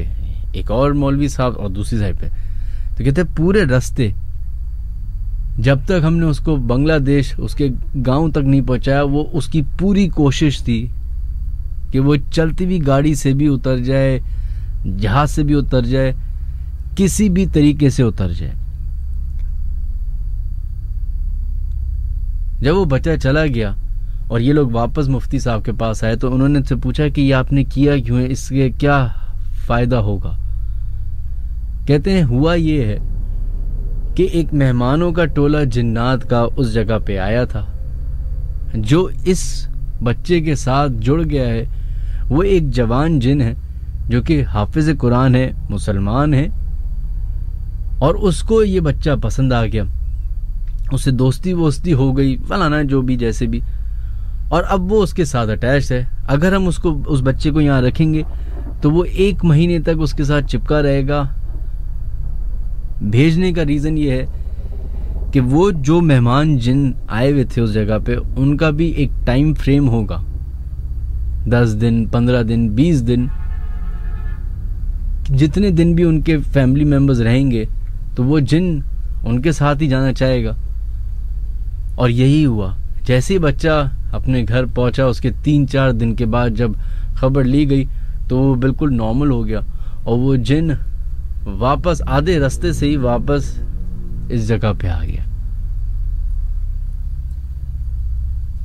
एक और मौलवी साहब और दूसरी साइड पे। तो कहते हैं पूरे रास्ते जब तक हमने उसको बांग्लादेश उसके गांव तक नहीं पहुंचाया, वो उसकी पूरी कोशिश थी कि वो चलती हुई गाड़ी से भी उतर जाए, जहाज से भी उतर जाए, किसी भी तरीके से उतर जाए। जब वो बच्चा चला गया और ये लोग वापस मुफ्ती साहब के पास आए तो उन्होंने उनसे पूछा कि ये आपने किया क्यों है, इससे क्या फायदा होगा। कहते हैं हुआ ये है कि एक मेहमानों का टोला जिन्नात का उस जगह पे आया था, जो इस बच्चे के साथ जुड़ गया है। वो एक जवान जिन है जो कि हाफिज कुरान है, मुसलमान है, और उसको ये बच्चा पसंद आ गया, उससे दोस्ती वोस्ती हो गई, फलाना जो भी जैसे भी, और अब वो उसके साथ अटैच है। अगर हम उसको, उस बच्चे को यहाँ रखेंगे तो वो 1 महीने तक उसके साथ चिपका रहेगा। भेजने का रीजन ये है कि वो जो मेहमान जिन आए हुए थे उस जगह पे, उनका भी एक टाइम फ्रेम होगा, 10 दिन, 15 दिन, 20 दिन, जितने दिन भी उनके फैमिली मेंबर्स रहेंगे तो वो जिन उनके साथ ही जाना चाहेगा। और यही हुआ। जैसे ही बच्चा अपने घर पहुंचा, उसके 3-4 दिन के बाद जब खबर ली गई तो वो बिल्कुल नॉर्मल हो गया, और वो जिन वापस आधे रास्ते से ही वापस इस जगह पे आ गया।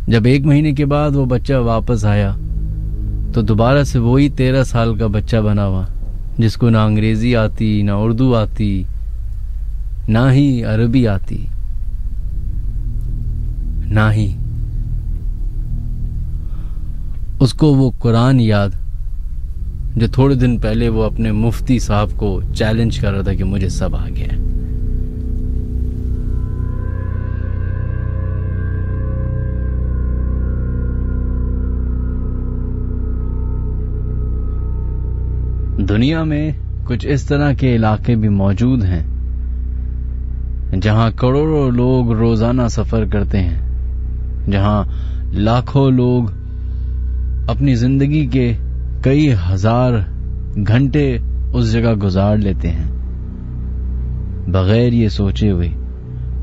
जब 1 महीने के बाद वो बच्चा वापस आया तो दोबारा से वही 13 साल का बच्चा बना हुआ, जिसको ना अंग्रेजी आती, ना उर्दू आती, ना ही अरबी आती, ना ही उसको वो कुरान याद जो थोड़े दिन पहले वो अपने मुफ्ती साहब को चैलेंज कर रहा था कि मुझे सब आ गया है। दुनिया में कुछ इस तरह के इलाके भी मौजूद हैं जहां करोड़ों लोग रोजाना सफर करते हैं, जहां लाखों लोग अपनी जिंदगी के कई हजार घंटे उस जगह गुजार लेते हैं बगैर ये सोचे हुए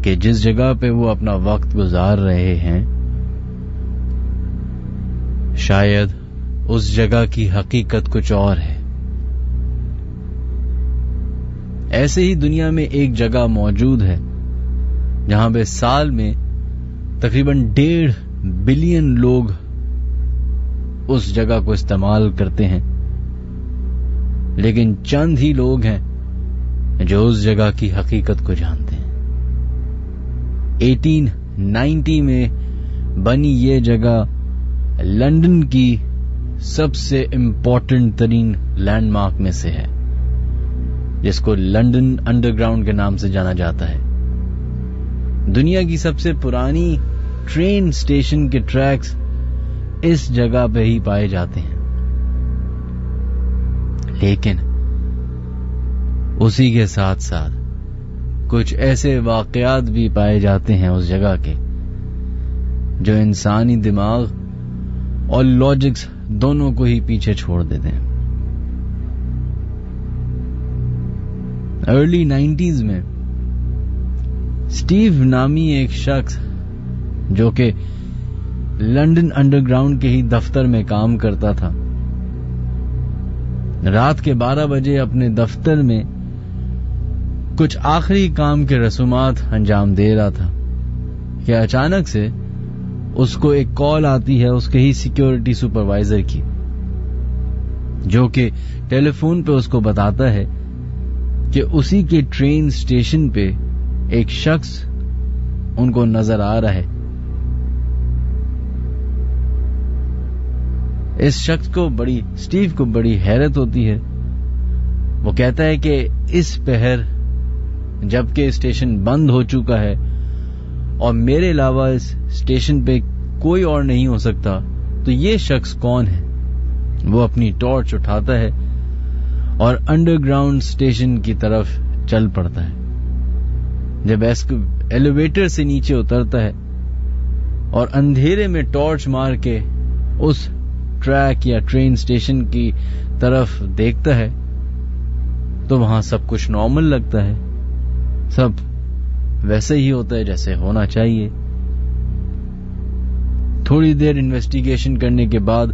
कि जिस जगह पे वो अपना वक्त गुजार रहे हैं शायद उस जगह की हकीकत कुछ और है। ऐसे ही दुनिया में एक जगह मौजूद है जहां पे साल में तकरीबन 1.5 बिलियन लोग उस जगह को इस्तेमाल करते हैं, लेकिन चंद ही लोग हैं जो उस जगह की हकीकत को जानते हैं। 1890 में बनी ये जगह लंदन की सबसे इंपॉर्टेंट तरीन लैंडमार्क में से है, जिसको लंदन अंडरग्राउंड के नाम से जाना जाता है। दुनिया की सबसे पुरानी ट्रेन स्टेशन के ट्रैक्स इस जगह पे ही पाए जाते हैं, लेकिन उसी के साथ साथ कुछ ऐसे वाकयात भी पाए जाते हैं उस जगह के जो इंसानी दिमाग और लॉजिक्स दोनों को ही पीछे छोड़ देते हैं। अर्ली 90s में स्टीव नामी एक शख्स जो कि लंदन अंडरग्राउंड के ही दफ्तर में काम करता था, रात के 12 बजे अपने दफ्तर में कुछ आखिरी काम के रसूमात अंजाम दे रहा था कि अचानक से उसको एक कॉल आती है उसके ही सिक्योरिटी सुपरवाइजर की, जो कि टेलीफोन पे उसको बताता है कि उसी के ट्रेन स्टेशन पे एक शख्स उनको नजर आ रहा है। इस शख्स को स्टीव को बड़ी हैरत होती है। वो कहता है कि इस पहर जबकि स्टेशन बंद हो चुका है और मेरे अलावा इस स्टेशन पे कोई और नहीं हो सकता, तो ये शख्स कौन है? वो अपनी टॉर्च उठाता है और अंडरग्राउंड स्टेशन की तरफ चल पड़ता है। जब एलिवेटर से नीचे उतरता है और अंधेरे में टॉर्च मार के उस ट्रैक या ट्रेन स्टेशन की तरफ देखता है तो वहां सब कुछ नॉर्मल लगता है, सब वैसे ही होता है जैसे होना चाहिए। थोड़ी देर इन्वेस्टिगेशन करने के बाद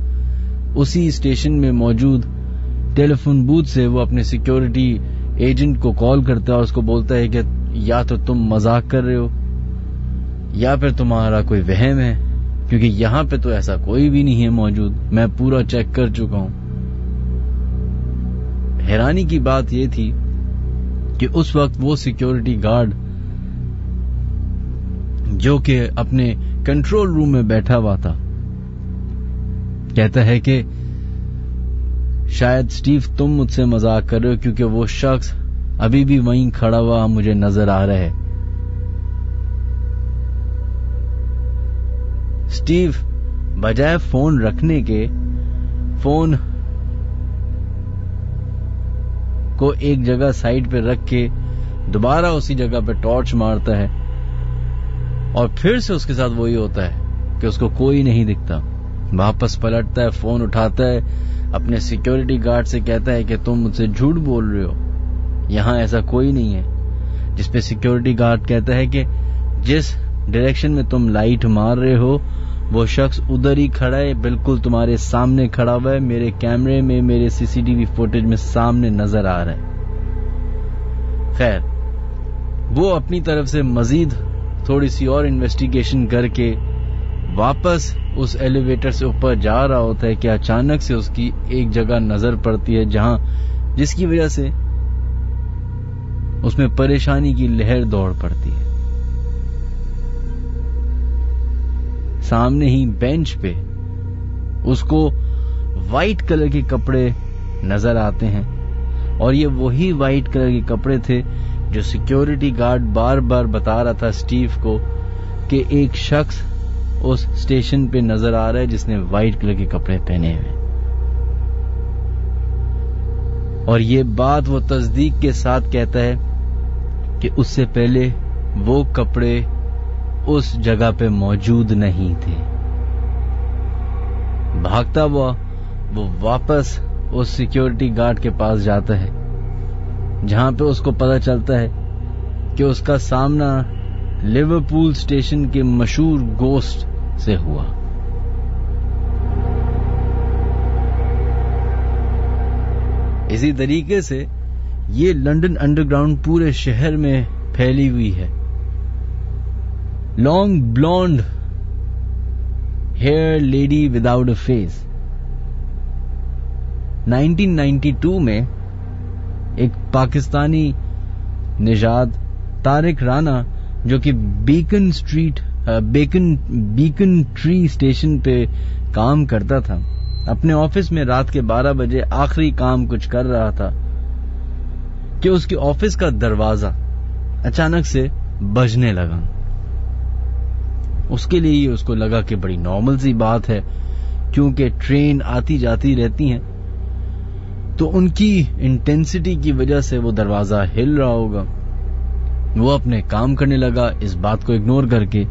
उसी स्टेशन में मौजूद टेलीफोन बूथ से वो अपने सिक्योरिटी एजेंट को कॉल करता है और उसको बोलता है कि या तो तुम मजाक कर रहे हो या फिर तुम्हारा कोई वहम है, क्योंकि यहां पे तो ऐसा कोई भी नहीं है मौजूद, मैं पूरा चेक कर चुका हूं। हैरानी की बात यह थी कि उस वक्त वो सिक्योरिटी गार्ड जो कि अपने कंट्रोल रूम में बैठा हुआ था कहता है कि शायद स्टीव तुम मुझसे मजाक कर रहे हो, क्योंकि वो शख्स अभी भी वहीं खड़ा हुआ मुझे नजर आ रहा है। स्टीव बजाय फोन रखने के फोन को एक जगह साइड पे रख के दोबारा उसी जगह पे टॉर्च मारता है और फिर से उसके साथ वही होता है कि उसको कोई नहीं दिखता। वापस पलटता है, फोन उठाता है, अपने सिक्योरिटी गार्ड से कहता है कि तुम मुझसे झूठ बोल रहे हो, यहां ऐसा कोई नहीं है। जिसपे सिक्योरिटी गार्ड कहता है कि जिस डायरेक्शन में तुम लाइट मार रहे हो वो शख्स उधर ही खड़ा है, बिल्कुल तुम्हारे सामने खड़ा हुआ है, मेरे कैमरे में, मेरे सीसीटीवी फुटेज में सामने नजर आ रहा है। खैर, वो अपनी तरफ से मजीद थोड़ी सी और इन्वेस्टिगेशन करके वापस उस एलिवेटर से ऊपर जा रहा होता है कि अचानक से उसकी एक जगह नजर पड़ती है जिसकी वजह से उसमें परेशानी की लहर दौड़ पड़ती है। सामने ही बेंच पे उसको वाइट कलर के कपड़े नजर आते हैं और ये वही वाइट कलर के कपड़े थे जो सिक्योरिटी गार्ड बार बार बता रहा था स्टीव को कि एक शख्स उस स्टेशन पे नजर आ रहा है जिसने वाइट कलर के कपड़े पहने हुए। और ये बात वो तस्दीक के साथ कहता है कि उससे पहले वो कपड़े उस जगह पे मौजूद नहीं थे। भागता हुआ वो वापस उस सिक्योरिटी गार्ड के पास जाता है, जहां पे उसको पता चलता है कि उसका सामना लिवरपूल स्टेशन के मशहूर गोस्ट से हुआ। इसी तरीके से ये लंदन अंडरग्राउंड पूरे शहर में फैली हुई है। Long blonde hair lady without a face. 1992 में एक पाकिस्तानी निजात तारिक राना, जो कि बीकन ट्री स्टेशन पे काम करता था, अपने ऑफिस में रात के 12 बजे आखिरी काम कुछ कर रहा था कि उसके ऑफिस का दरवाजा अचानक से बजने लगा। उसके लिए उसको लगा कि बड़ी नॉर्मल सी बात है, क्योंकि ट्रेन आती जाती रहती हैं, तो उनकी इंटेंसिटी की वजह से वो दरवाजा हिल रहा होगा। वो अपने काम करने लगा, इस बात को इग्नोर करके।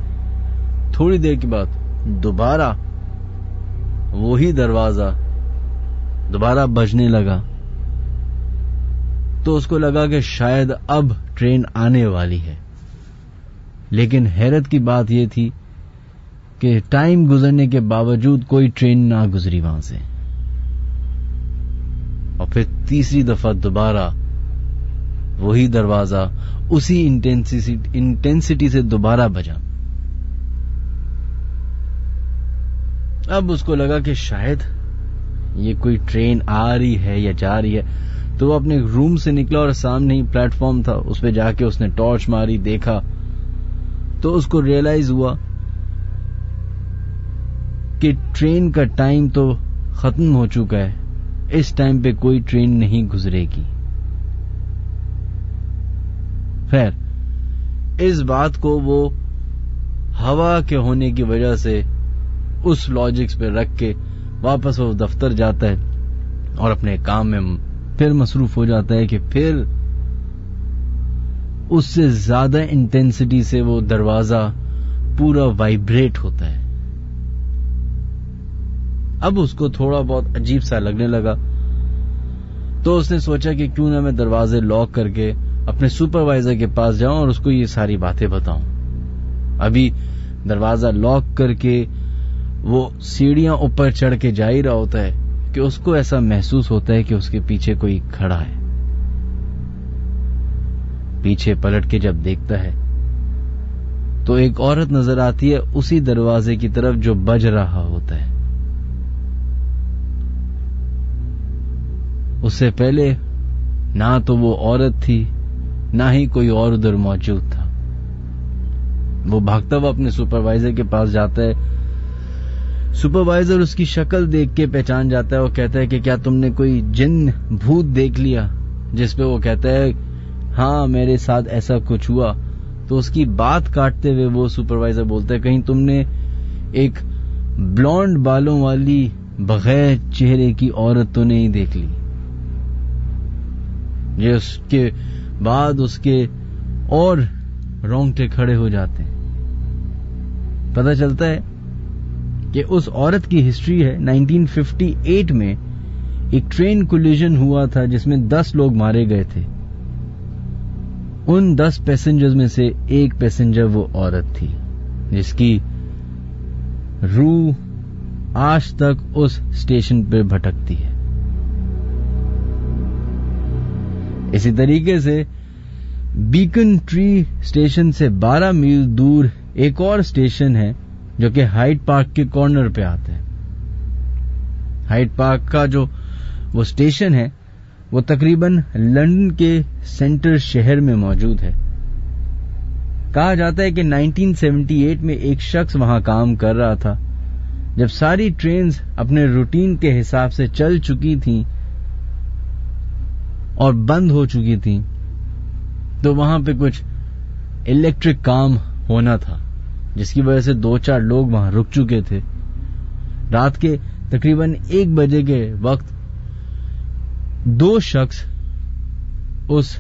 थोड़ी देर के बाद दोबारा वही दरवाजा दोबारा बजने लगा, तो उसको लगा कि शायद अब ट्रेन आने वाली है। लेकिन हैरत की बात यह थी कि टाइम गुजरने के बावजूद कोई ट्रेन ना गुजरी वहां से। और फिर तीसरी दफा दोबारा वही दरवाजा उसी इंटेंसिटी से दोबारा बजा। अब उसको लगा कि शायद ये कोई ट्रेन आ रही है या जा रही है, तो वो अपने रूम से निकला और सामने ही प्लेटफॉर्म था, उस पे जाके उसने टॉर्च मारी, देखा, तो उसको रियलाइज हुआ कि ट्रेन का टाइम तो खत्म हो चुका है, इस टाइम पे कोई ट्रेन नहीं गुजरेगी। खैर, इस बात को वो हवा के होने की वजह से उस लॉजिक्स पे रख के वापस वो दफ्तर जाता है और अपने काम में फिर मसरूफ हो जाता है कि फिर उससे ज्यादा इंटेंसिटी से वो दरवाजा पूरा वाइब्रेट होता है। अब उसको थोड़ा बहुत अजीब सा लगने लगा, तो उसने सोचा कि क्यों ना मैं दरवाजे लॉक करके अपने सुपरवाइजर के पास जाऊं और उसको ये सारी बातें बताऊं। अभी दरवाजा लॉक करके वो सीढ़ियां ऊपर चढ़ के जा ही रहा होता है कि उसको ऐसा महसूस होता है कि उसके पीछे कोई खड़ा है। पीछे पलट के जब देखता है तो एक औरत नजर आती है उसी दरवाजे की तरफ जो बज रहा होता है। उससे पहले ना तो वो औरत थी, ना ही कोई और उधर मौजूद था। वो भागता हुआ अपने सुपरवाइजर के पास जाता है। सुपरवाइजर उसकी शक्ल देख के पहचान जाता है और कहता है कि क्या तुमने कोई जिन भूत देख लिया? जिसपे वो कहता है हाँ, मेरे साथ ऐसा कुछ हुआ। तो उसकी बात काटते हुए वो सुपरवाइजर बोलता है, कहीं तुमने एक ब्लॉन्ड बालों वाली बगैर चेहरे की औरत तो नहीं देख ली? ये उसके बाद उसके और रोंगटे खड़े हो जाते हैं। पता चलता है कि उस औरत की हिस्ट्री है 1958 में एक ट्रेन कोलिजन हुआ था जिसमें 10 लोग मारे गए थे। उन 10 पैसेंजर्स में से एक पैसेंजर वो औरत थी जिसकी रूह आज तक उस स्टेशन पर भटकती है। इसी तरीके से बीकन ट्री स्टेशन से 12 मील दूर एक और स्टेशन है जो कि हाइड पार्क के कॉर्नर पे आता है। हाइड पार्क का जो वो स्टेशन है वो तकरीबन लंदन के सेंटर शहर में मौजूद है। कहा जाता है कि 1978 में एक शख्स वहां काम कर रहा था। जब सारी ट्रेन्स अपने रूटीन के हिसाब से चल चुकी थीं और बंद हो चुकी थीं, तो वहां पे कुछ इलेक्ट्रिक काम होना था, जिसकी वजह से 2-4 लोग वहां रुक चुके थे। रात के तकरीबन 1 बजे के वक्त दो शख्स उस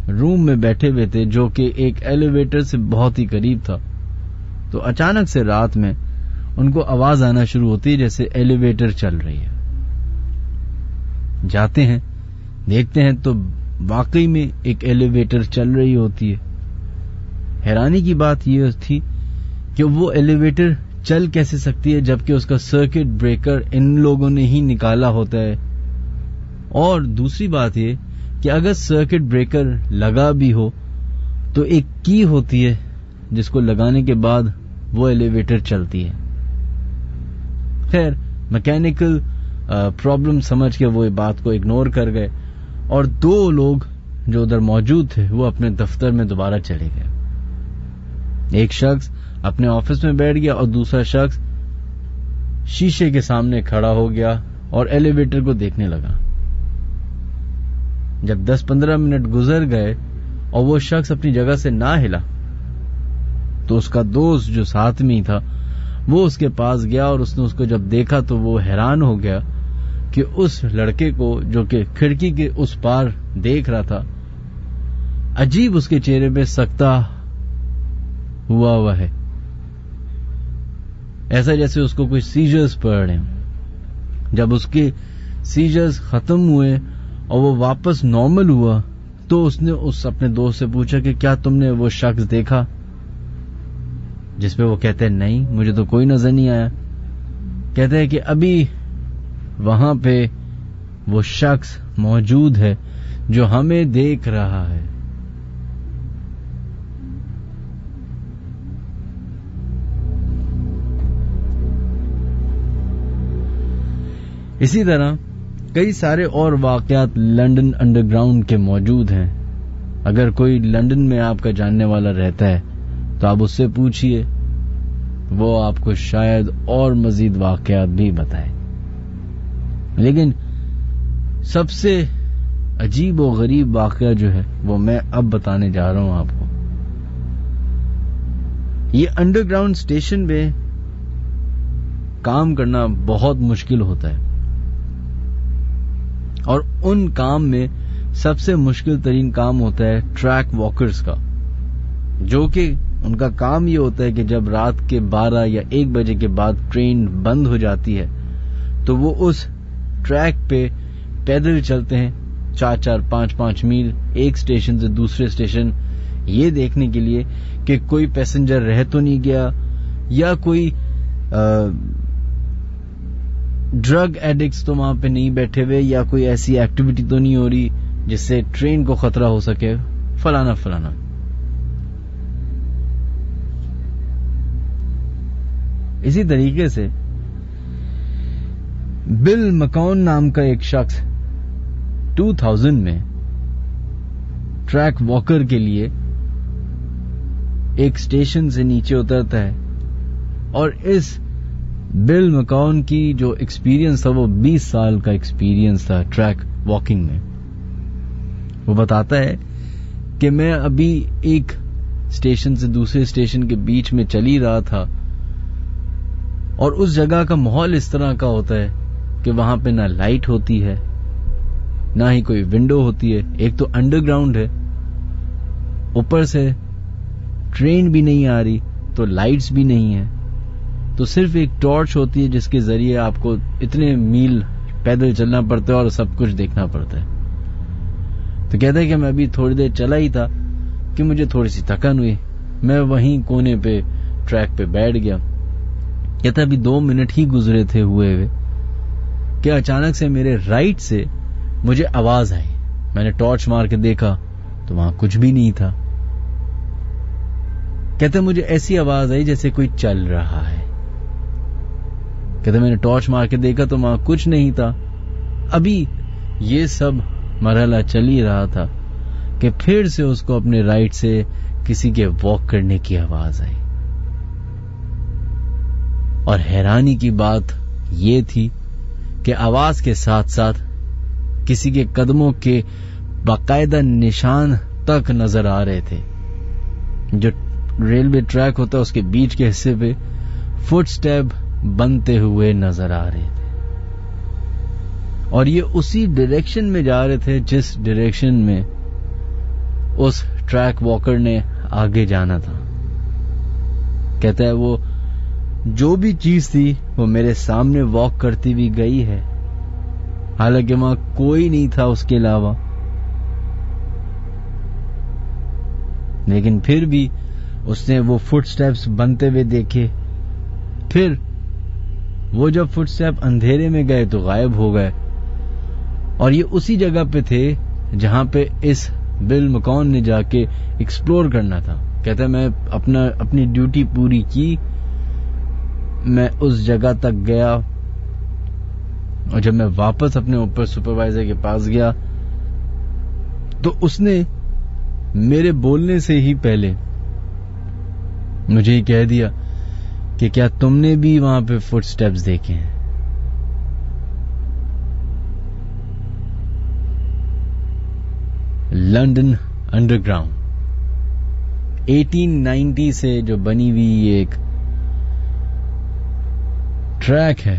रूम में बैठे हुए थे जो कि एक एलिवेटर से बहुत ही करीब था। तो अचानक से रात में उनको आवाज आना शुरू होती है जैसे एलिवेटर चल रही है। जाते हैं, देखते हैं तो वाकई में एक एलिवेटर चल रही होती है। हैरानी की बात यह थी कि वो एलिवेटर चल कैसे सकती है जबकि उसका सर्किट ब्रेकर इन लोगों ने ही निकाला होता है। और दूसरी बात यह कि अगर सर्किट ब्रेकर लगा भी हो तो एक की होती है जिसको लगाने के बाद वो एलिवेटर चलती है। खैर, मैकेनिकल प्रॉब्लम समझ के वो बात को इग्नोर कर गए और दो लोग जो उधर मौजूद थे वो अपने दफ्तर में दोबारा चले गए। एक शख्स अपने ऑफिस में बैठ गया और दूसरा शख्स शीशे के सामने खड़ा हो गया और एलिवेटर को देखने लगा। जब 10-15 मिनट गुजर गए और वो शख्स अपनी जगह से ना हिला तो उसका दोस्त जो साथ में ही था वो उसके पास गया और उसने उसको जब देखा तो वो हैरान हो गया कि उस लड़के को जो कि खिड़की के उस पार देख रहा था, अजीब उसके चेहरे पे सकता हुआ है, ऐसा जैसे उसको कोई सीजर्स पड़ रहे। जब उसके सीजर्स खत्म हुए और वो वापस नॉर्मल हुआ तो उसने उस अपने दोस्त से पूछा कि क्या तुमने वो शख्स देखा, जिसपे वो कहते हैं नहीं, मुझे तो कोई नजर नहीं आया। कहते हैं कि अभी वहां पे वो शख्स मौजूद है जो हमें देख रहा है। इसी तरह कई सारे और वाकयात लंदन अंडरग्राउंड के मौजूद हैं। अगर कोई लंदन में आपका जानने वाला रहता है तो आप उससे पूछिए, वो आपको शायद और मजीद वाकयात भी बताए। लेकिन सबसे अजीब और गरीब वाकया जो है वो मैं अब बताने जा रहा हूं आपको। ये अंडरग्राउंड स्टेशन में काम करना बहुत मुश्किल होता है और उन काम में सबसे मुश्किल तरीन काम होता है ट्रैक वॉकर्स का, जो कि उनका काम ये होता है कि जब रात के 12 या 1 बजे के बाद ट्रेन बंद हो जाती है तो वो उस ट्रैक पे पैदल चलते हैं 4-4, 5-5 मील एक स्टेशन से दूसरे स्टेशन, ये देखने के लिए कि कोई पैसेंजर रह तो नहीं गया या कोई ड्रग एडिक्ट्स तो वहां पे नहीं बैठे हुए या कोई ऐसी एक्टिविटी तो नहीं हो रही जिससे ट्रेन को खतरा हो सके, फलाना फलाना। इसी तरीके से बिल मकॉन नाम का एक शख्स 2000 में ट्रैक वॉकर के लिए एक स्टेशन से नीचे उतरता है और इस बिल मकॉन की जो एक्सपीरियंस था वो 20 साल का एक्सपीरियंस था ट्रैक वॉकिंग में। वो बताता है कि मैं अभी एक स्टेशन से दूसरे स्टेशन के बीच में चल ही रहा था और उस जगह का माहौल इस तरह का होता है कि वहां पे ना लाइट होती है ना ही कोई विंडो होती है। एक तो अंडरग्राउंड है, ऊपर से ट्रेन भी नहीं आ रही तो लाइट्स भी नहीं है, तो सिर्फ एक टॉर्च होती है जिसके जरिए आपको इतने मील पैदल चलना पड़ता है और सब कुछ देखना पड़ता है। तो कहता है कि मैं अभी थोड़ी देर चला ही था कि मुझे थोड़ी सी थकान हुई, मैं वहीं कोने पे ट्रैक पे बैठ गया। कहता अभी 2 मिनट ही गुजरे थे हुए कि अचानक से मेरे राइट से मुझे आवाज आई। मैंने टॉर्च मार के देखा तो वहां कुछ भी नहीं था। कहते मुझे ऐसी आवाज आई जैसे कोई चल रहा है। कहते मैंने टॉर्च मार के देखा तो वहां कुछ नहीं था। अभी ये सब मरहला चल ही रहा था कि फिर से उसको अपने राइट से किसी के वॉक करने की आवाज आई और हैरानी की बात यह थी कि आवाज के साथ साथ किसी के कदमों के बाकायदा निशान तक नजर आ रहे थे। जो रेलवे ट्रैक होता है उसके बीच के हिस्से पे फुटस्टेप बनते हुए नजर आ रहे थे। और ये उसी डायरेक्शन में जा रहे थे जिस डायरेक्शन में उस ट्रैक वॉकर ने आगे जाना था। कहता है वो जो भी चीज थी वो मेरे सामने वॉक करती हुई गई है, हालांकि वहां कोई नहीं था उसके अलावा, लेकिन फिर भी उसने वो फुटस्टेप्स बनते हुए देखे। फिर वो जब फुटस्टेप अंधेरे में गए तो गायब हो गए, और ये उसी जगह पे थे जहां पे इस बिल मकॉन ने जाके एक्सप्लोर करना था। कहता है मैं अपनी ड्यूटी पूरी की, मैं उस जगह तक गया, और जब मैं वापस अपने ऊपर सुपरवाइजर के पास गया तो उसने मेरे बोलने से ही पहले मुझे ही कह दिया कि क्या तुमने भी वहां पे फुटस्टेप्स देखे हैं? लंदन अंडरग्राउंड 1890 से जो बनी हुई एक ट्रैक है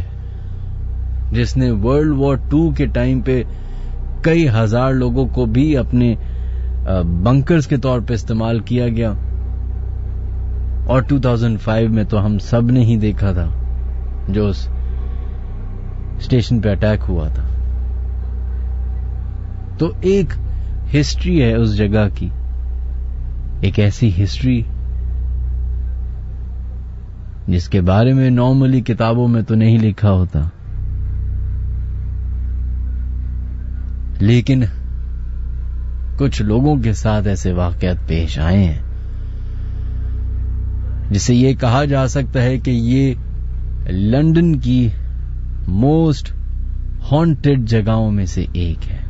जिसने वर्ल्ड वॉर 2 के टाइम पे कई हजार लोगों को भी अपने बंकर्स के तौर पे इस्तेमाल किया गया, और 2005 में तो हम सब ने ही देखा था जो उस स्टेशन पे अटैक हुआ था। तो एक हिस्ट्री है उस जगह की, एक ऐसी हिस्ट्री जिसके बारे में नॉर्मली किताबों में तो नहीं लिखा होता, लेकिन कुछ लोगों के साथ ऐसे वाकयात पेश आए हैं जिसे ये कहा जा सकता है कि ये लंदन की मोस्ट हॉन्टेड जगहों में से एक है।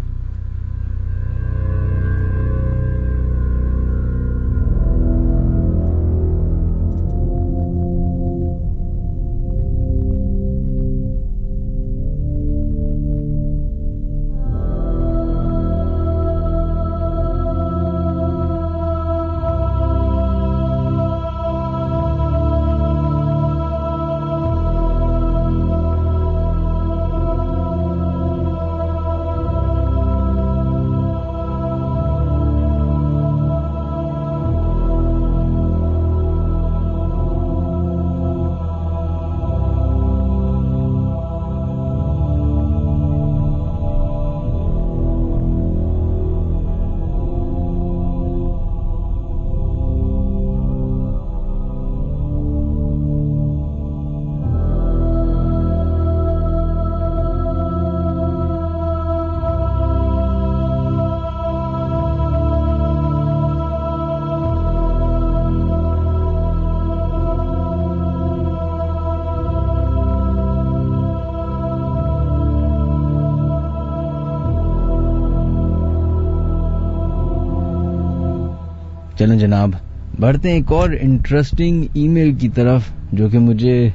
चलें जनाब, बढ़ते हैं एक और इंटरेस्टिंग ईमेल की तरफ जो कि मुझे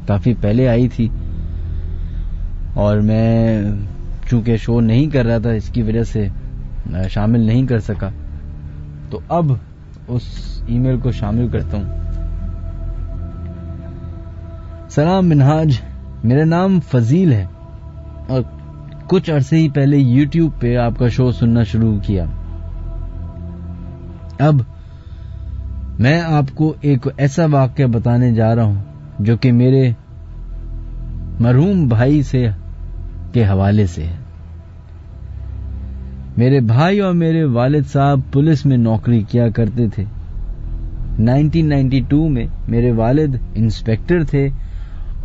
काफी पहले आई थी, और मैं चूंकि शो नहीं कर रहा था इसकी वजह से शामिल नहीं कर सका, तो अब उस ईमेल को शामिल करता हूं। सलाम मिनहाज, मेरा नाम फजील है और कुछ अरसे ही पहले यूट्यूब पे आपका शो सुनना शुरू किया। अब मैं आपको एक ऐसा वाकया बताने जा रहा हूं जो कि मेरे मरहूम भाई से के हवाले से है। मेरे भाई और मेरे वालिद साहब पुलिस में नौकरी किया करते थे। 1992 में मेरे वालिद इंस्पेक्टर थे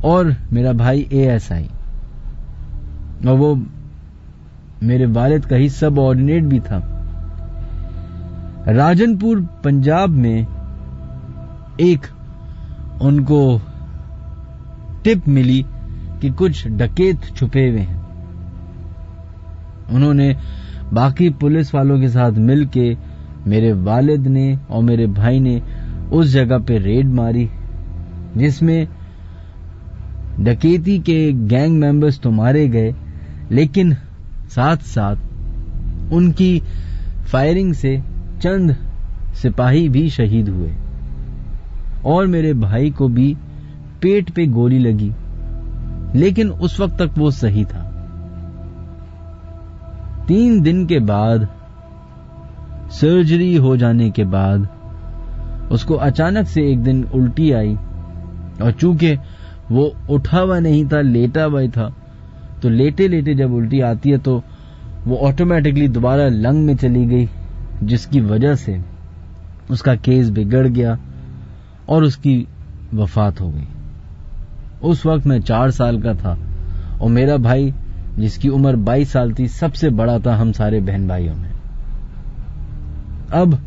और मेरा भाई ASI, और वो मेरे वालिद का ही सब ऑर्डिनेट भी था। राजनपुर पंजाब में एक उनको टिप मिली कि कुछ डकैत छुपे हुए हैं। उन्होंने बाकी पुलिस वालों के साथ मिलके मेरे वालिद ने और मेरे भाई ने उस जगह पे रेड मारी, जिसमें डकैती के गैंग मेंबर्स तो मारे गए, लेकिन साथ साथ उनकी फायरिंग से चंद सिपाही भी शहीद हुए और मेरे भाई को भी पेट पे गोली लगी, लेकिन उस वक्त तक वो सही था। 3 दिन के बाद सर्जरी हो जाने के बाद उसको अचानक से एक दिन उल्टी आई, और चूंकि वो उठा हुआ नहीं था, लेटा हुआ था, तो लेटे लेटे जब उल्टी आती है तो वो ऑटोमेटिकली दोबारा लंग में चली गई, जिसकी वजह से उसका केस बिगड़ गया और उसकी वफात हो गई। उस वक्त मैं 4 साल का था और मेरा भाई जिसकी उम्र 22 साल थी सबसे बड़ा था हम सारे बहन भाइयों में। अब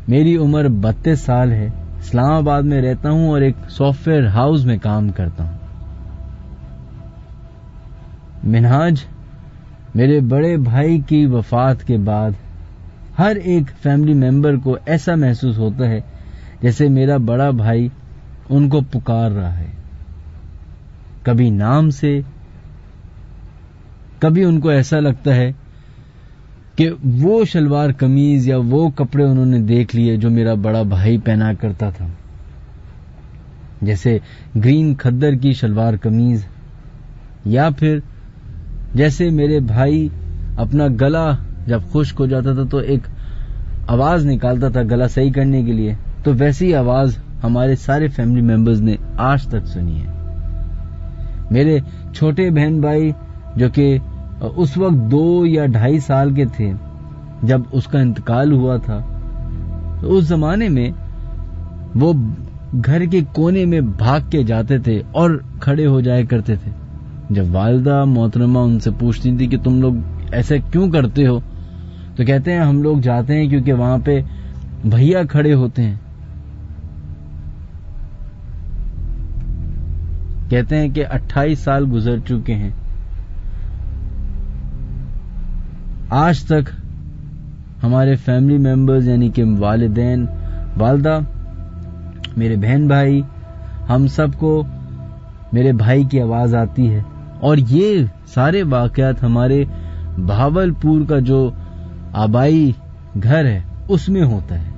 मेरी उम्र 32 साल है, इस्लामाबाद में रहता हूं और एक सॉफ्टवेयर हाउस में काम करता हूं। मिनहाज, मेरे बड़े भाई की वफात के बाद हर एक फैमिली मेंबर को ऐसा महसूस होता है जैसे मेरा बड़ा भाई उनको पुकार रहा है, कभी नाम से, कभी उनको ऐसा लगता है कि वो शलवार कमीज या वो कपड़े उन्होंने देख लिए जो मेरा बड़ा भाई पहना करता था, जैसे ग्रीन खद्दर की शलवार कमीज, या फिर जैसे मेरे भाई अपना गला जब खुश्क हो जाता था तो एक आवाज निकालता था गला सही करने के लिए, तो वैसी आवाज हमारे सारे फैमिली मेंबर्स ने आज तक सुनी है। मेरे छोटे बहन भाई जो कि उस वक्त 2 या 2.5 साल के थे जब उसका इंतकाल हुआ था, तो उस जमाने में वो घर के कोने में भाग के जाते थे और खड़े हो जाया करते थे। जब वालिदा मोहतरमा उनसे पूछती थी कि तुम लोग ऐसे क्यों करते हो, तो कहते हैं हम लोग जाते हैं क्योंकि वहां पे भैया खड़े होते हैं। कहते हैं कि 28 साल गुजर चुके हैं, आज तक हमारे फैमिली मेंबर्स यानी कि वालिदैन, वालदा, मेरे बहन भाई, हम सबको मेरे भाई की आवाज आती है। और ये सारे वाकयात हमारे भावलपुर का जो आबाई घर है उसमें होता है।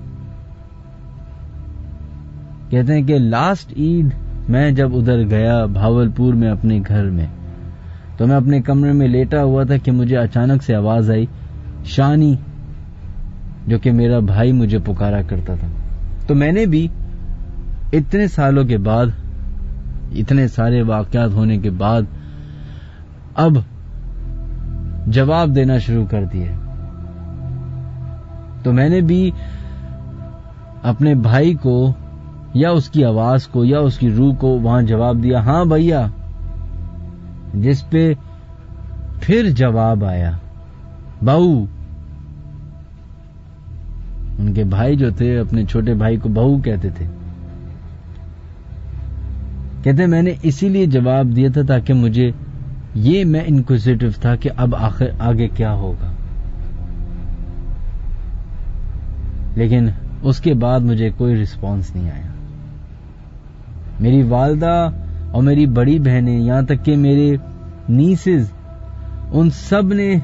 कहते हैं कि लास्ट ईद मैं जब उधर गया भावलपुर में अपने घर में, तो मैं अपने कमरे में लेटा हुआ था कि मुझे अचानक से आवाज आई, शानी, जो कि मेरा भाई मुझे पुकारा करता था। तो मैंने भी इतने सालों के बाद, इतने सारे वाकयात होने के बाद अब जवाब देना शुरू कर दिए। तो मैंने भी अपने भाई को या उसकी आवाज को या उसकी रूह को वहां जवाब दिया, हां भैया, जिस पे फिर जवाब आया, बहू। उनके भाई जो थे अपने छोटे भाई को बहू कहते थे। कहते मैंने इसीलिए जवाब दिया था ताकि मुझे ये, मैं इनक्विजिटिव था कि अब आखिर आगे क्या होगा, लेकिन उसके बाद मुझे कोई रिस्पांस नहीं आया। मेरी वालदा और मेरी बड़ी बहनें, यहां तक कि मेरे नीसेस, उन सब ने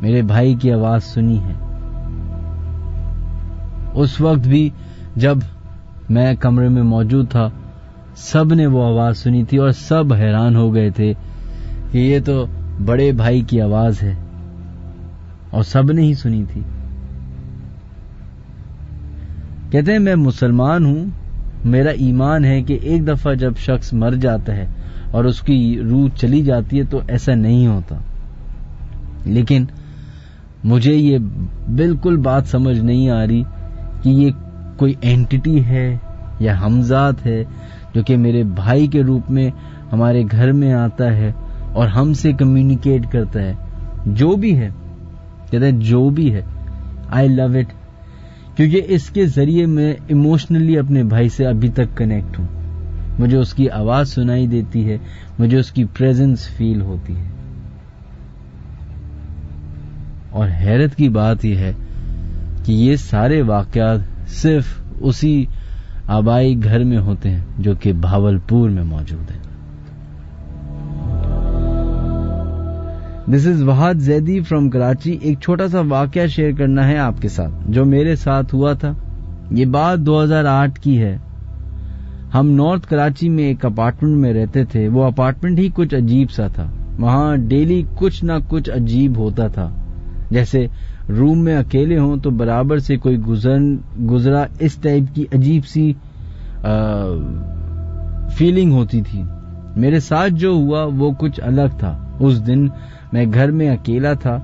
मेरे भाई की आवाज सुनी है। उस वक्त भी जब मैं कमरे में मौजूद था, सब ने वो आवाज सुनी थी और सब हैरान हो गए थे कि ये तो बड़े भाई की आवाज है, और सब ने ही सुनी थी। कहते हैं मैं मुसलमान हूं, मेरा ईमान है कि एक दफा जब शख्स मर जाता है और उसकी रूह चली जाती है तो ऐसा नहीं होता, लेकिन मुझे ये बिल्कुल बात समझ नहीं आ रही कि ये कोई एंटिटी है या हमजात है जो कि मेरे भाई के रूप में हमारे घर में आता है और हमसे कम्युनिकेट करता है। जो भी है, कहते हैं जो भी है, आई लव इट, क्योंकि इसके जरिए मैं इमोशनली अपने भाई से अभी तक कनेक्ट हूं। मुझे उसकी आवाज सुनाई देती है, मुझे उसकी प्रेजेंस फील होती है। और हैरत की बात यह है कि ये सारे वाकयात सिर्फ उसी आबाई घर में होते हैं जो कि भावलपुर में मौजूद है। This is Wahad Zaidi from Karachi. एक छोटा सा वाकया शेयर करना है आपके साथ जो मेरे साथ हुआ था। ये बात 2008 की है। हम नॉर्थ कराची में एक अपार्टमेंट में रहते थे। वो अपार्टमेंट ही कुछ अजीब सा था। वहां डेली कुछ ना कुछ अजीब होता था। जैसे रूम में अकेले हों तो बराबर से कोई गुजरा, इस टाइप की अजीब सी फीलिंग होती थी। मेरे साथ जो हुआ वो कुछ अलग था। उस दिन मैं घर में अकेला था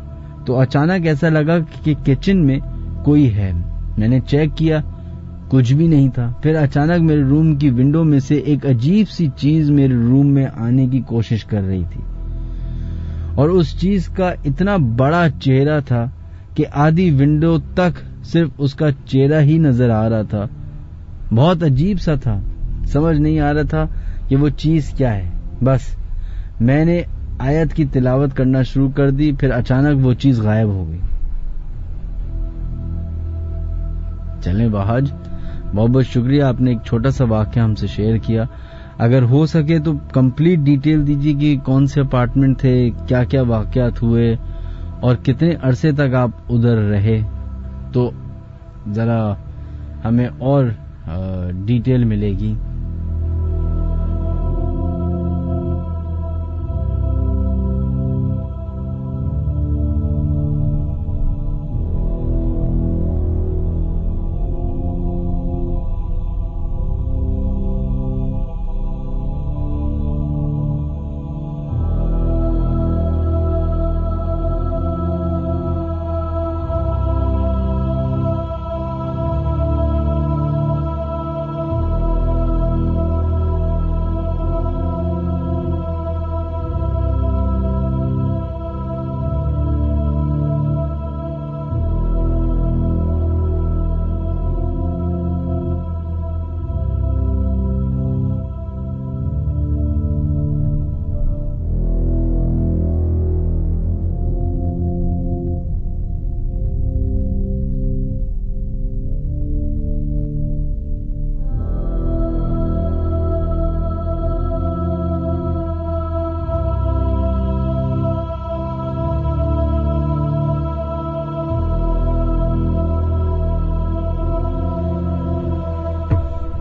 तो अचानक ऐसा लगा कि किचन में कोई है। मैंने चेक किया, कुछ भी नहीं था। फिर अचानक मेरे रूम की विंडो में से एक अजीब सी चीज मेरे रूम में आने की कोशिश कर रही थी और उस चीज का इतना बड़ा चेहरा था कि आधी विंडो तक सिर्फ उसका चेहरा ही नजर आ रहा था। बहुत अजीब सा था, समझ नहीं आ रहा था कि वो चीज क्या है। बस मैंने आयत की तिलावत करना शुरू कर दी, फिर अचानक वो चीज गायब हो गई। चलें बहाज, बहुत बहुत शुक्रिया, आपने एक छोटा सा वाकया हमसे शेयर किया। अगर हो सके तो कंप्लीट डिटेल दीजिए कि कौन से अपार्टमेंट थे, क्या क्या वाकयात हुए और कितने अरसे तक आप उधर रहे, तो जरा हमें और डिटेल मिलेगी।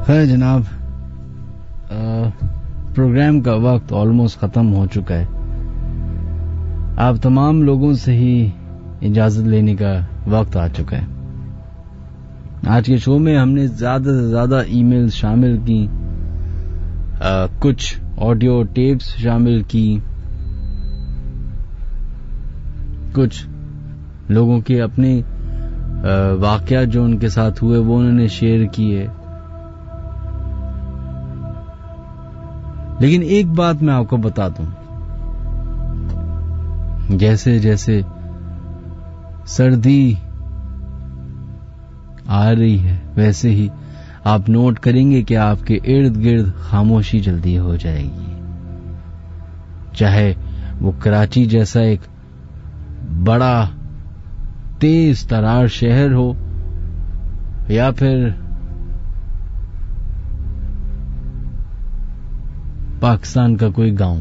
है जनाब, प्रोग्राम का वक्त ऑलमोस्ट खत्म हो चुका है। आप तमाम लोगों से ही इजाजत लेने का वक्त आ चुका है। आज के शो में हमने ज्यादा से ज्यादा ईमेल शामिल की, कुछ ऑडियो टेप्स शामिल की, कुछ लोगों के अपने वाकया जो उनके साथ हुए वो उन्होंने शेयर किए। लेकिन एक बात मैं आपको बता दूं, जैसे जैसे सर्दी आ रही है वैसे ही आप नोट करेंगे कि आपके इर्द गिर्द खामोशी जल्दी हो जाएगी। चाहे वो कराची जैसा एक बड़ा तेज तरार शहर हो या फिर पाकिस्तान का कोई गांव।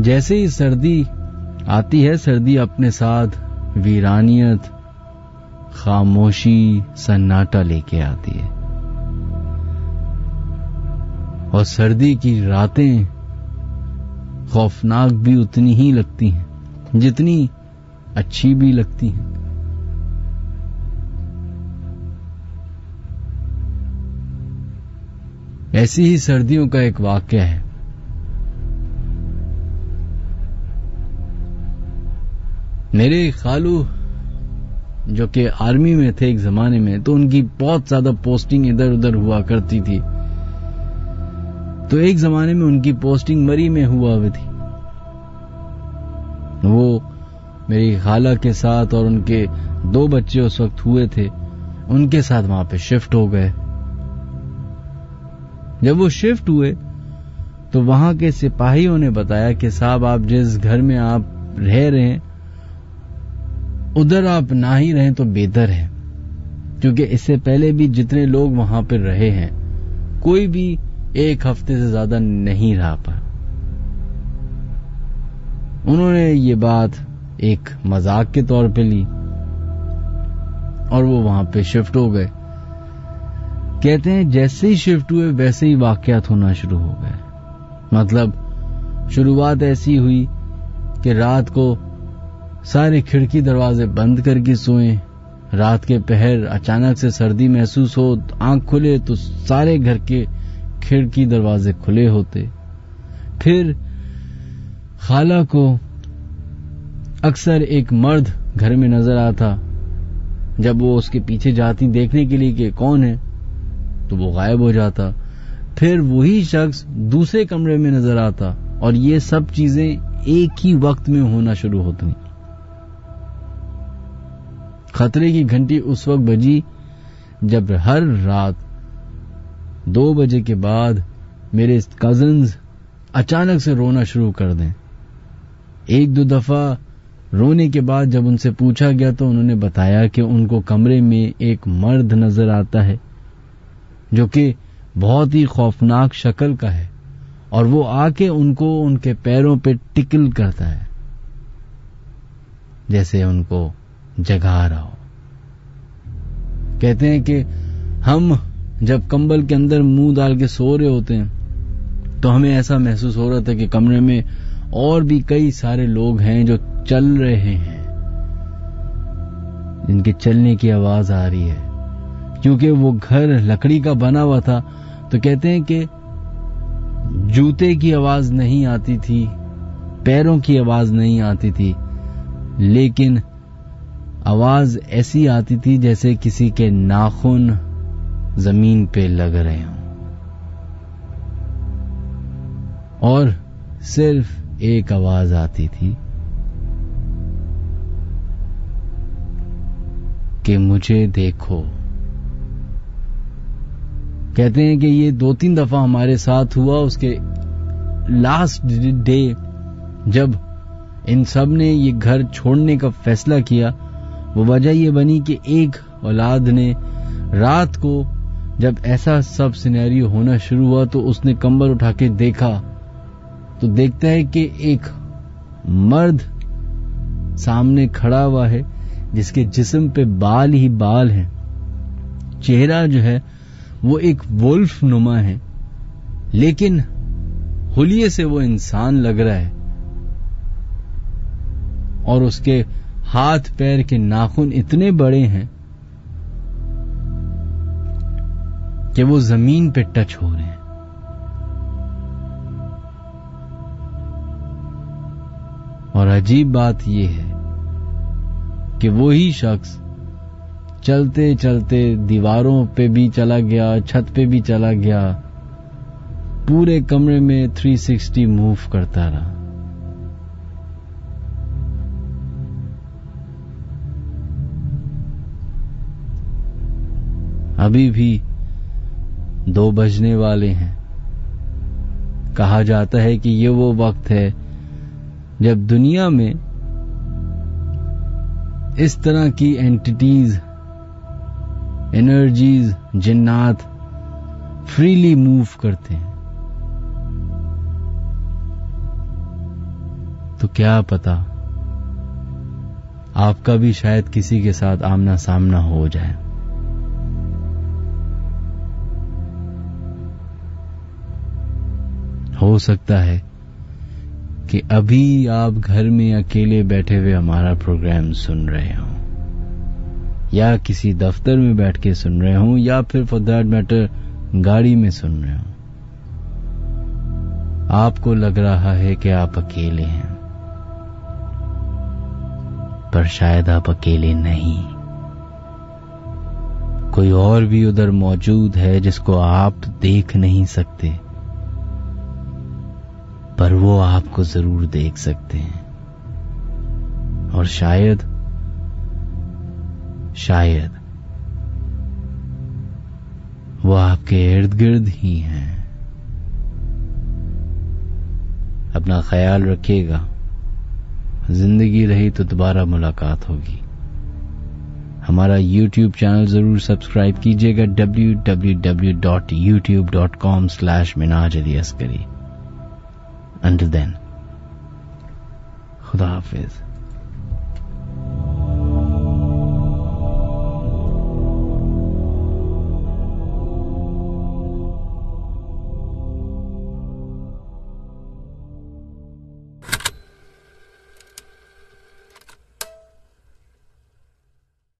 जैसे ही सर्दी आती है, सर्दी अपने साथ वीरानियत, खामोशी, सन्नाटा लेके आती है और सर्दी की रातें खौफनाक भी उतनी ही लगती हैं जितनी अच्छी भी लगती हैं। ऐसी ही सर्दियों का एक वाकया है। मेरे खालू जो कि आर्मी में थे एक जमाने में, तो उनकी बहुत ज्यादा पोस्टिंग इधर उधर हुआ करती थी। तो एक जमाने में उनकी पोस्टिंग मरी में हुआ हुई थी। वो मेरी खाला के साथ और उनके 2 बच्चे उस वक्त हुए थे, उनके साथ वहां पे शिफ्ट हो गए। जब वो शिफ्ट हुए तो वहां के सिपाहियों ने बताया कि साहब, आप जिस घर में आप रह रहे हैं उधर आप ना ही रहें तो बेहतर है, क्योंकि इससे पहले भी जितने लोग वहां पर रहे हैं कोई भी 1 हफ्ते से ज्यादा नहीं रहा पाया। उन्होंने ये बात एक मजाक के तौर पे ली और वो वहां पे शिफ्ट हो गए। कहते हैं जैसे ही शिफ्ट हुए वैसे ही वाकयात होना शुरू हो गए। मतलब शुरुआत ऐसी हुई कि रात को सारे खिड़की दरवाजे बंद करके सोएं। रात के पहर अचानक से सर्दी महसूस हो, आंख खुले तो सारे घर के खिड़की दरवाजे खुले होते। फिर खाला को अक्सर एक मर्द घर में नजर आता। जब वो उसके पीछे जाती देखने के लिए कि कौन है, तो वो गायब हो जाता। फिर वही शख्स दूसरे कमरे में नजर आता और ये सब चीजें एक ही वक्त में होना शुरू होती। खतरे की घंटी उस वक्त बजी जब हर रात 2 बजे के बाद मेरे कजन्स अचानक से रोना शुरू कर दें। 1-2 दफा रोने के बाद जब उनसे पूछा गया तो उन्होंने बताया कि उनको कमरे में एक मर्द नजर आता है जो कि बहुत ही खौफनाक शक्ल का है और वो आके उनको उनके पैरों पे टिकल करता है, जैसे उनको जगा रहा हो। कहते हैं कि हम जब कंबल के अंदर मुंह डाल के सो रहे होते हैं तो हमें ऐसा महसूस हो रहा था कि कमरे में और भी कई सारे लोग हैं जो चल रहे हैं, जिनके चलने की आवाज आ रही है। क्योंकि वो घर लकड़ी का बना हुआ था तो कहते हैं कि जूते की आवाज नहीं आती थी, पैरों की आवाज नहीं आती थी, लेकिन आवाज ऐसी आती थी जैसे किसी के नाखून जमीन पे लग रहे हों। और सिर्फ एक आवाज आती थी कि मुझे देखो। कहते हैं कि ये 2-3 दफा हमारे साथ हुआ। उसके लास्ट डे जब इन सब ने ये घर छोड़ने का फैसला किया, वो वजह ये बनी कि एक औलाद ने रात को जब ऐसा सब सिनेरियो होना शुरू हुआ तो उसने कंबल उठा के देखा तो देखता है कि एक मर्द सामने खड़ा हुआ है जिसके जिस्म पे बाल ही बाल हैं। चेहरा जो है वो एक वुल्फ नुमा है, लेकिन हुलिये से वो इंसान लग रहा है और उसके हाथ पैर के नाखून इतने बड़े हैं कि वो जमीन पे टच हो रहे हैं। और अजीब बात यह है कि वही शख्स चलते चलते दीवारों पे भी चला गया, छत पे भी चला गया, पूरे कमरे में 360 मूव करता रहा। अभी भी 2 बजने वाले हैं। कहा जाता है कि ये वो वक्त है जब दुनिया में इस तरह की एंटिटीज, एनर्जीज, जिन्नात फ्रीली मूव करते हैं। तो क्या पता आपका भी शायद किसी के साथ आमना सामना हो जाए। हो सकता है कि अभी आप घर में अकेले बैठे हुए हमारा प्रोग्राम सुन रहे हो, या किसी दफ्तर में बैठ के सुन रहे हो, या फिर फॉर दैट मैटर गाड़ी में सुन रहे हो। आपको लग रहा है कि आप अकेले हैं, पर शायद आप अकेले नहीं। कोई और भी उधर मौजूद है जिसको आप देख नहीं सकते, पर वो आपको जरूर देख सकते हैं। और शायद वो आपके इर्द गिर्द ही हैं। अपना ख्याल रखिएगा। जिंदगी रही तो दोबारा मुलाकात होगी। हमारा YouTube चैनल जरूर सब्सक्राइब कीजिएगा www.youtube.com/minaj ali askari। Until then, खुदा हाफिज।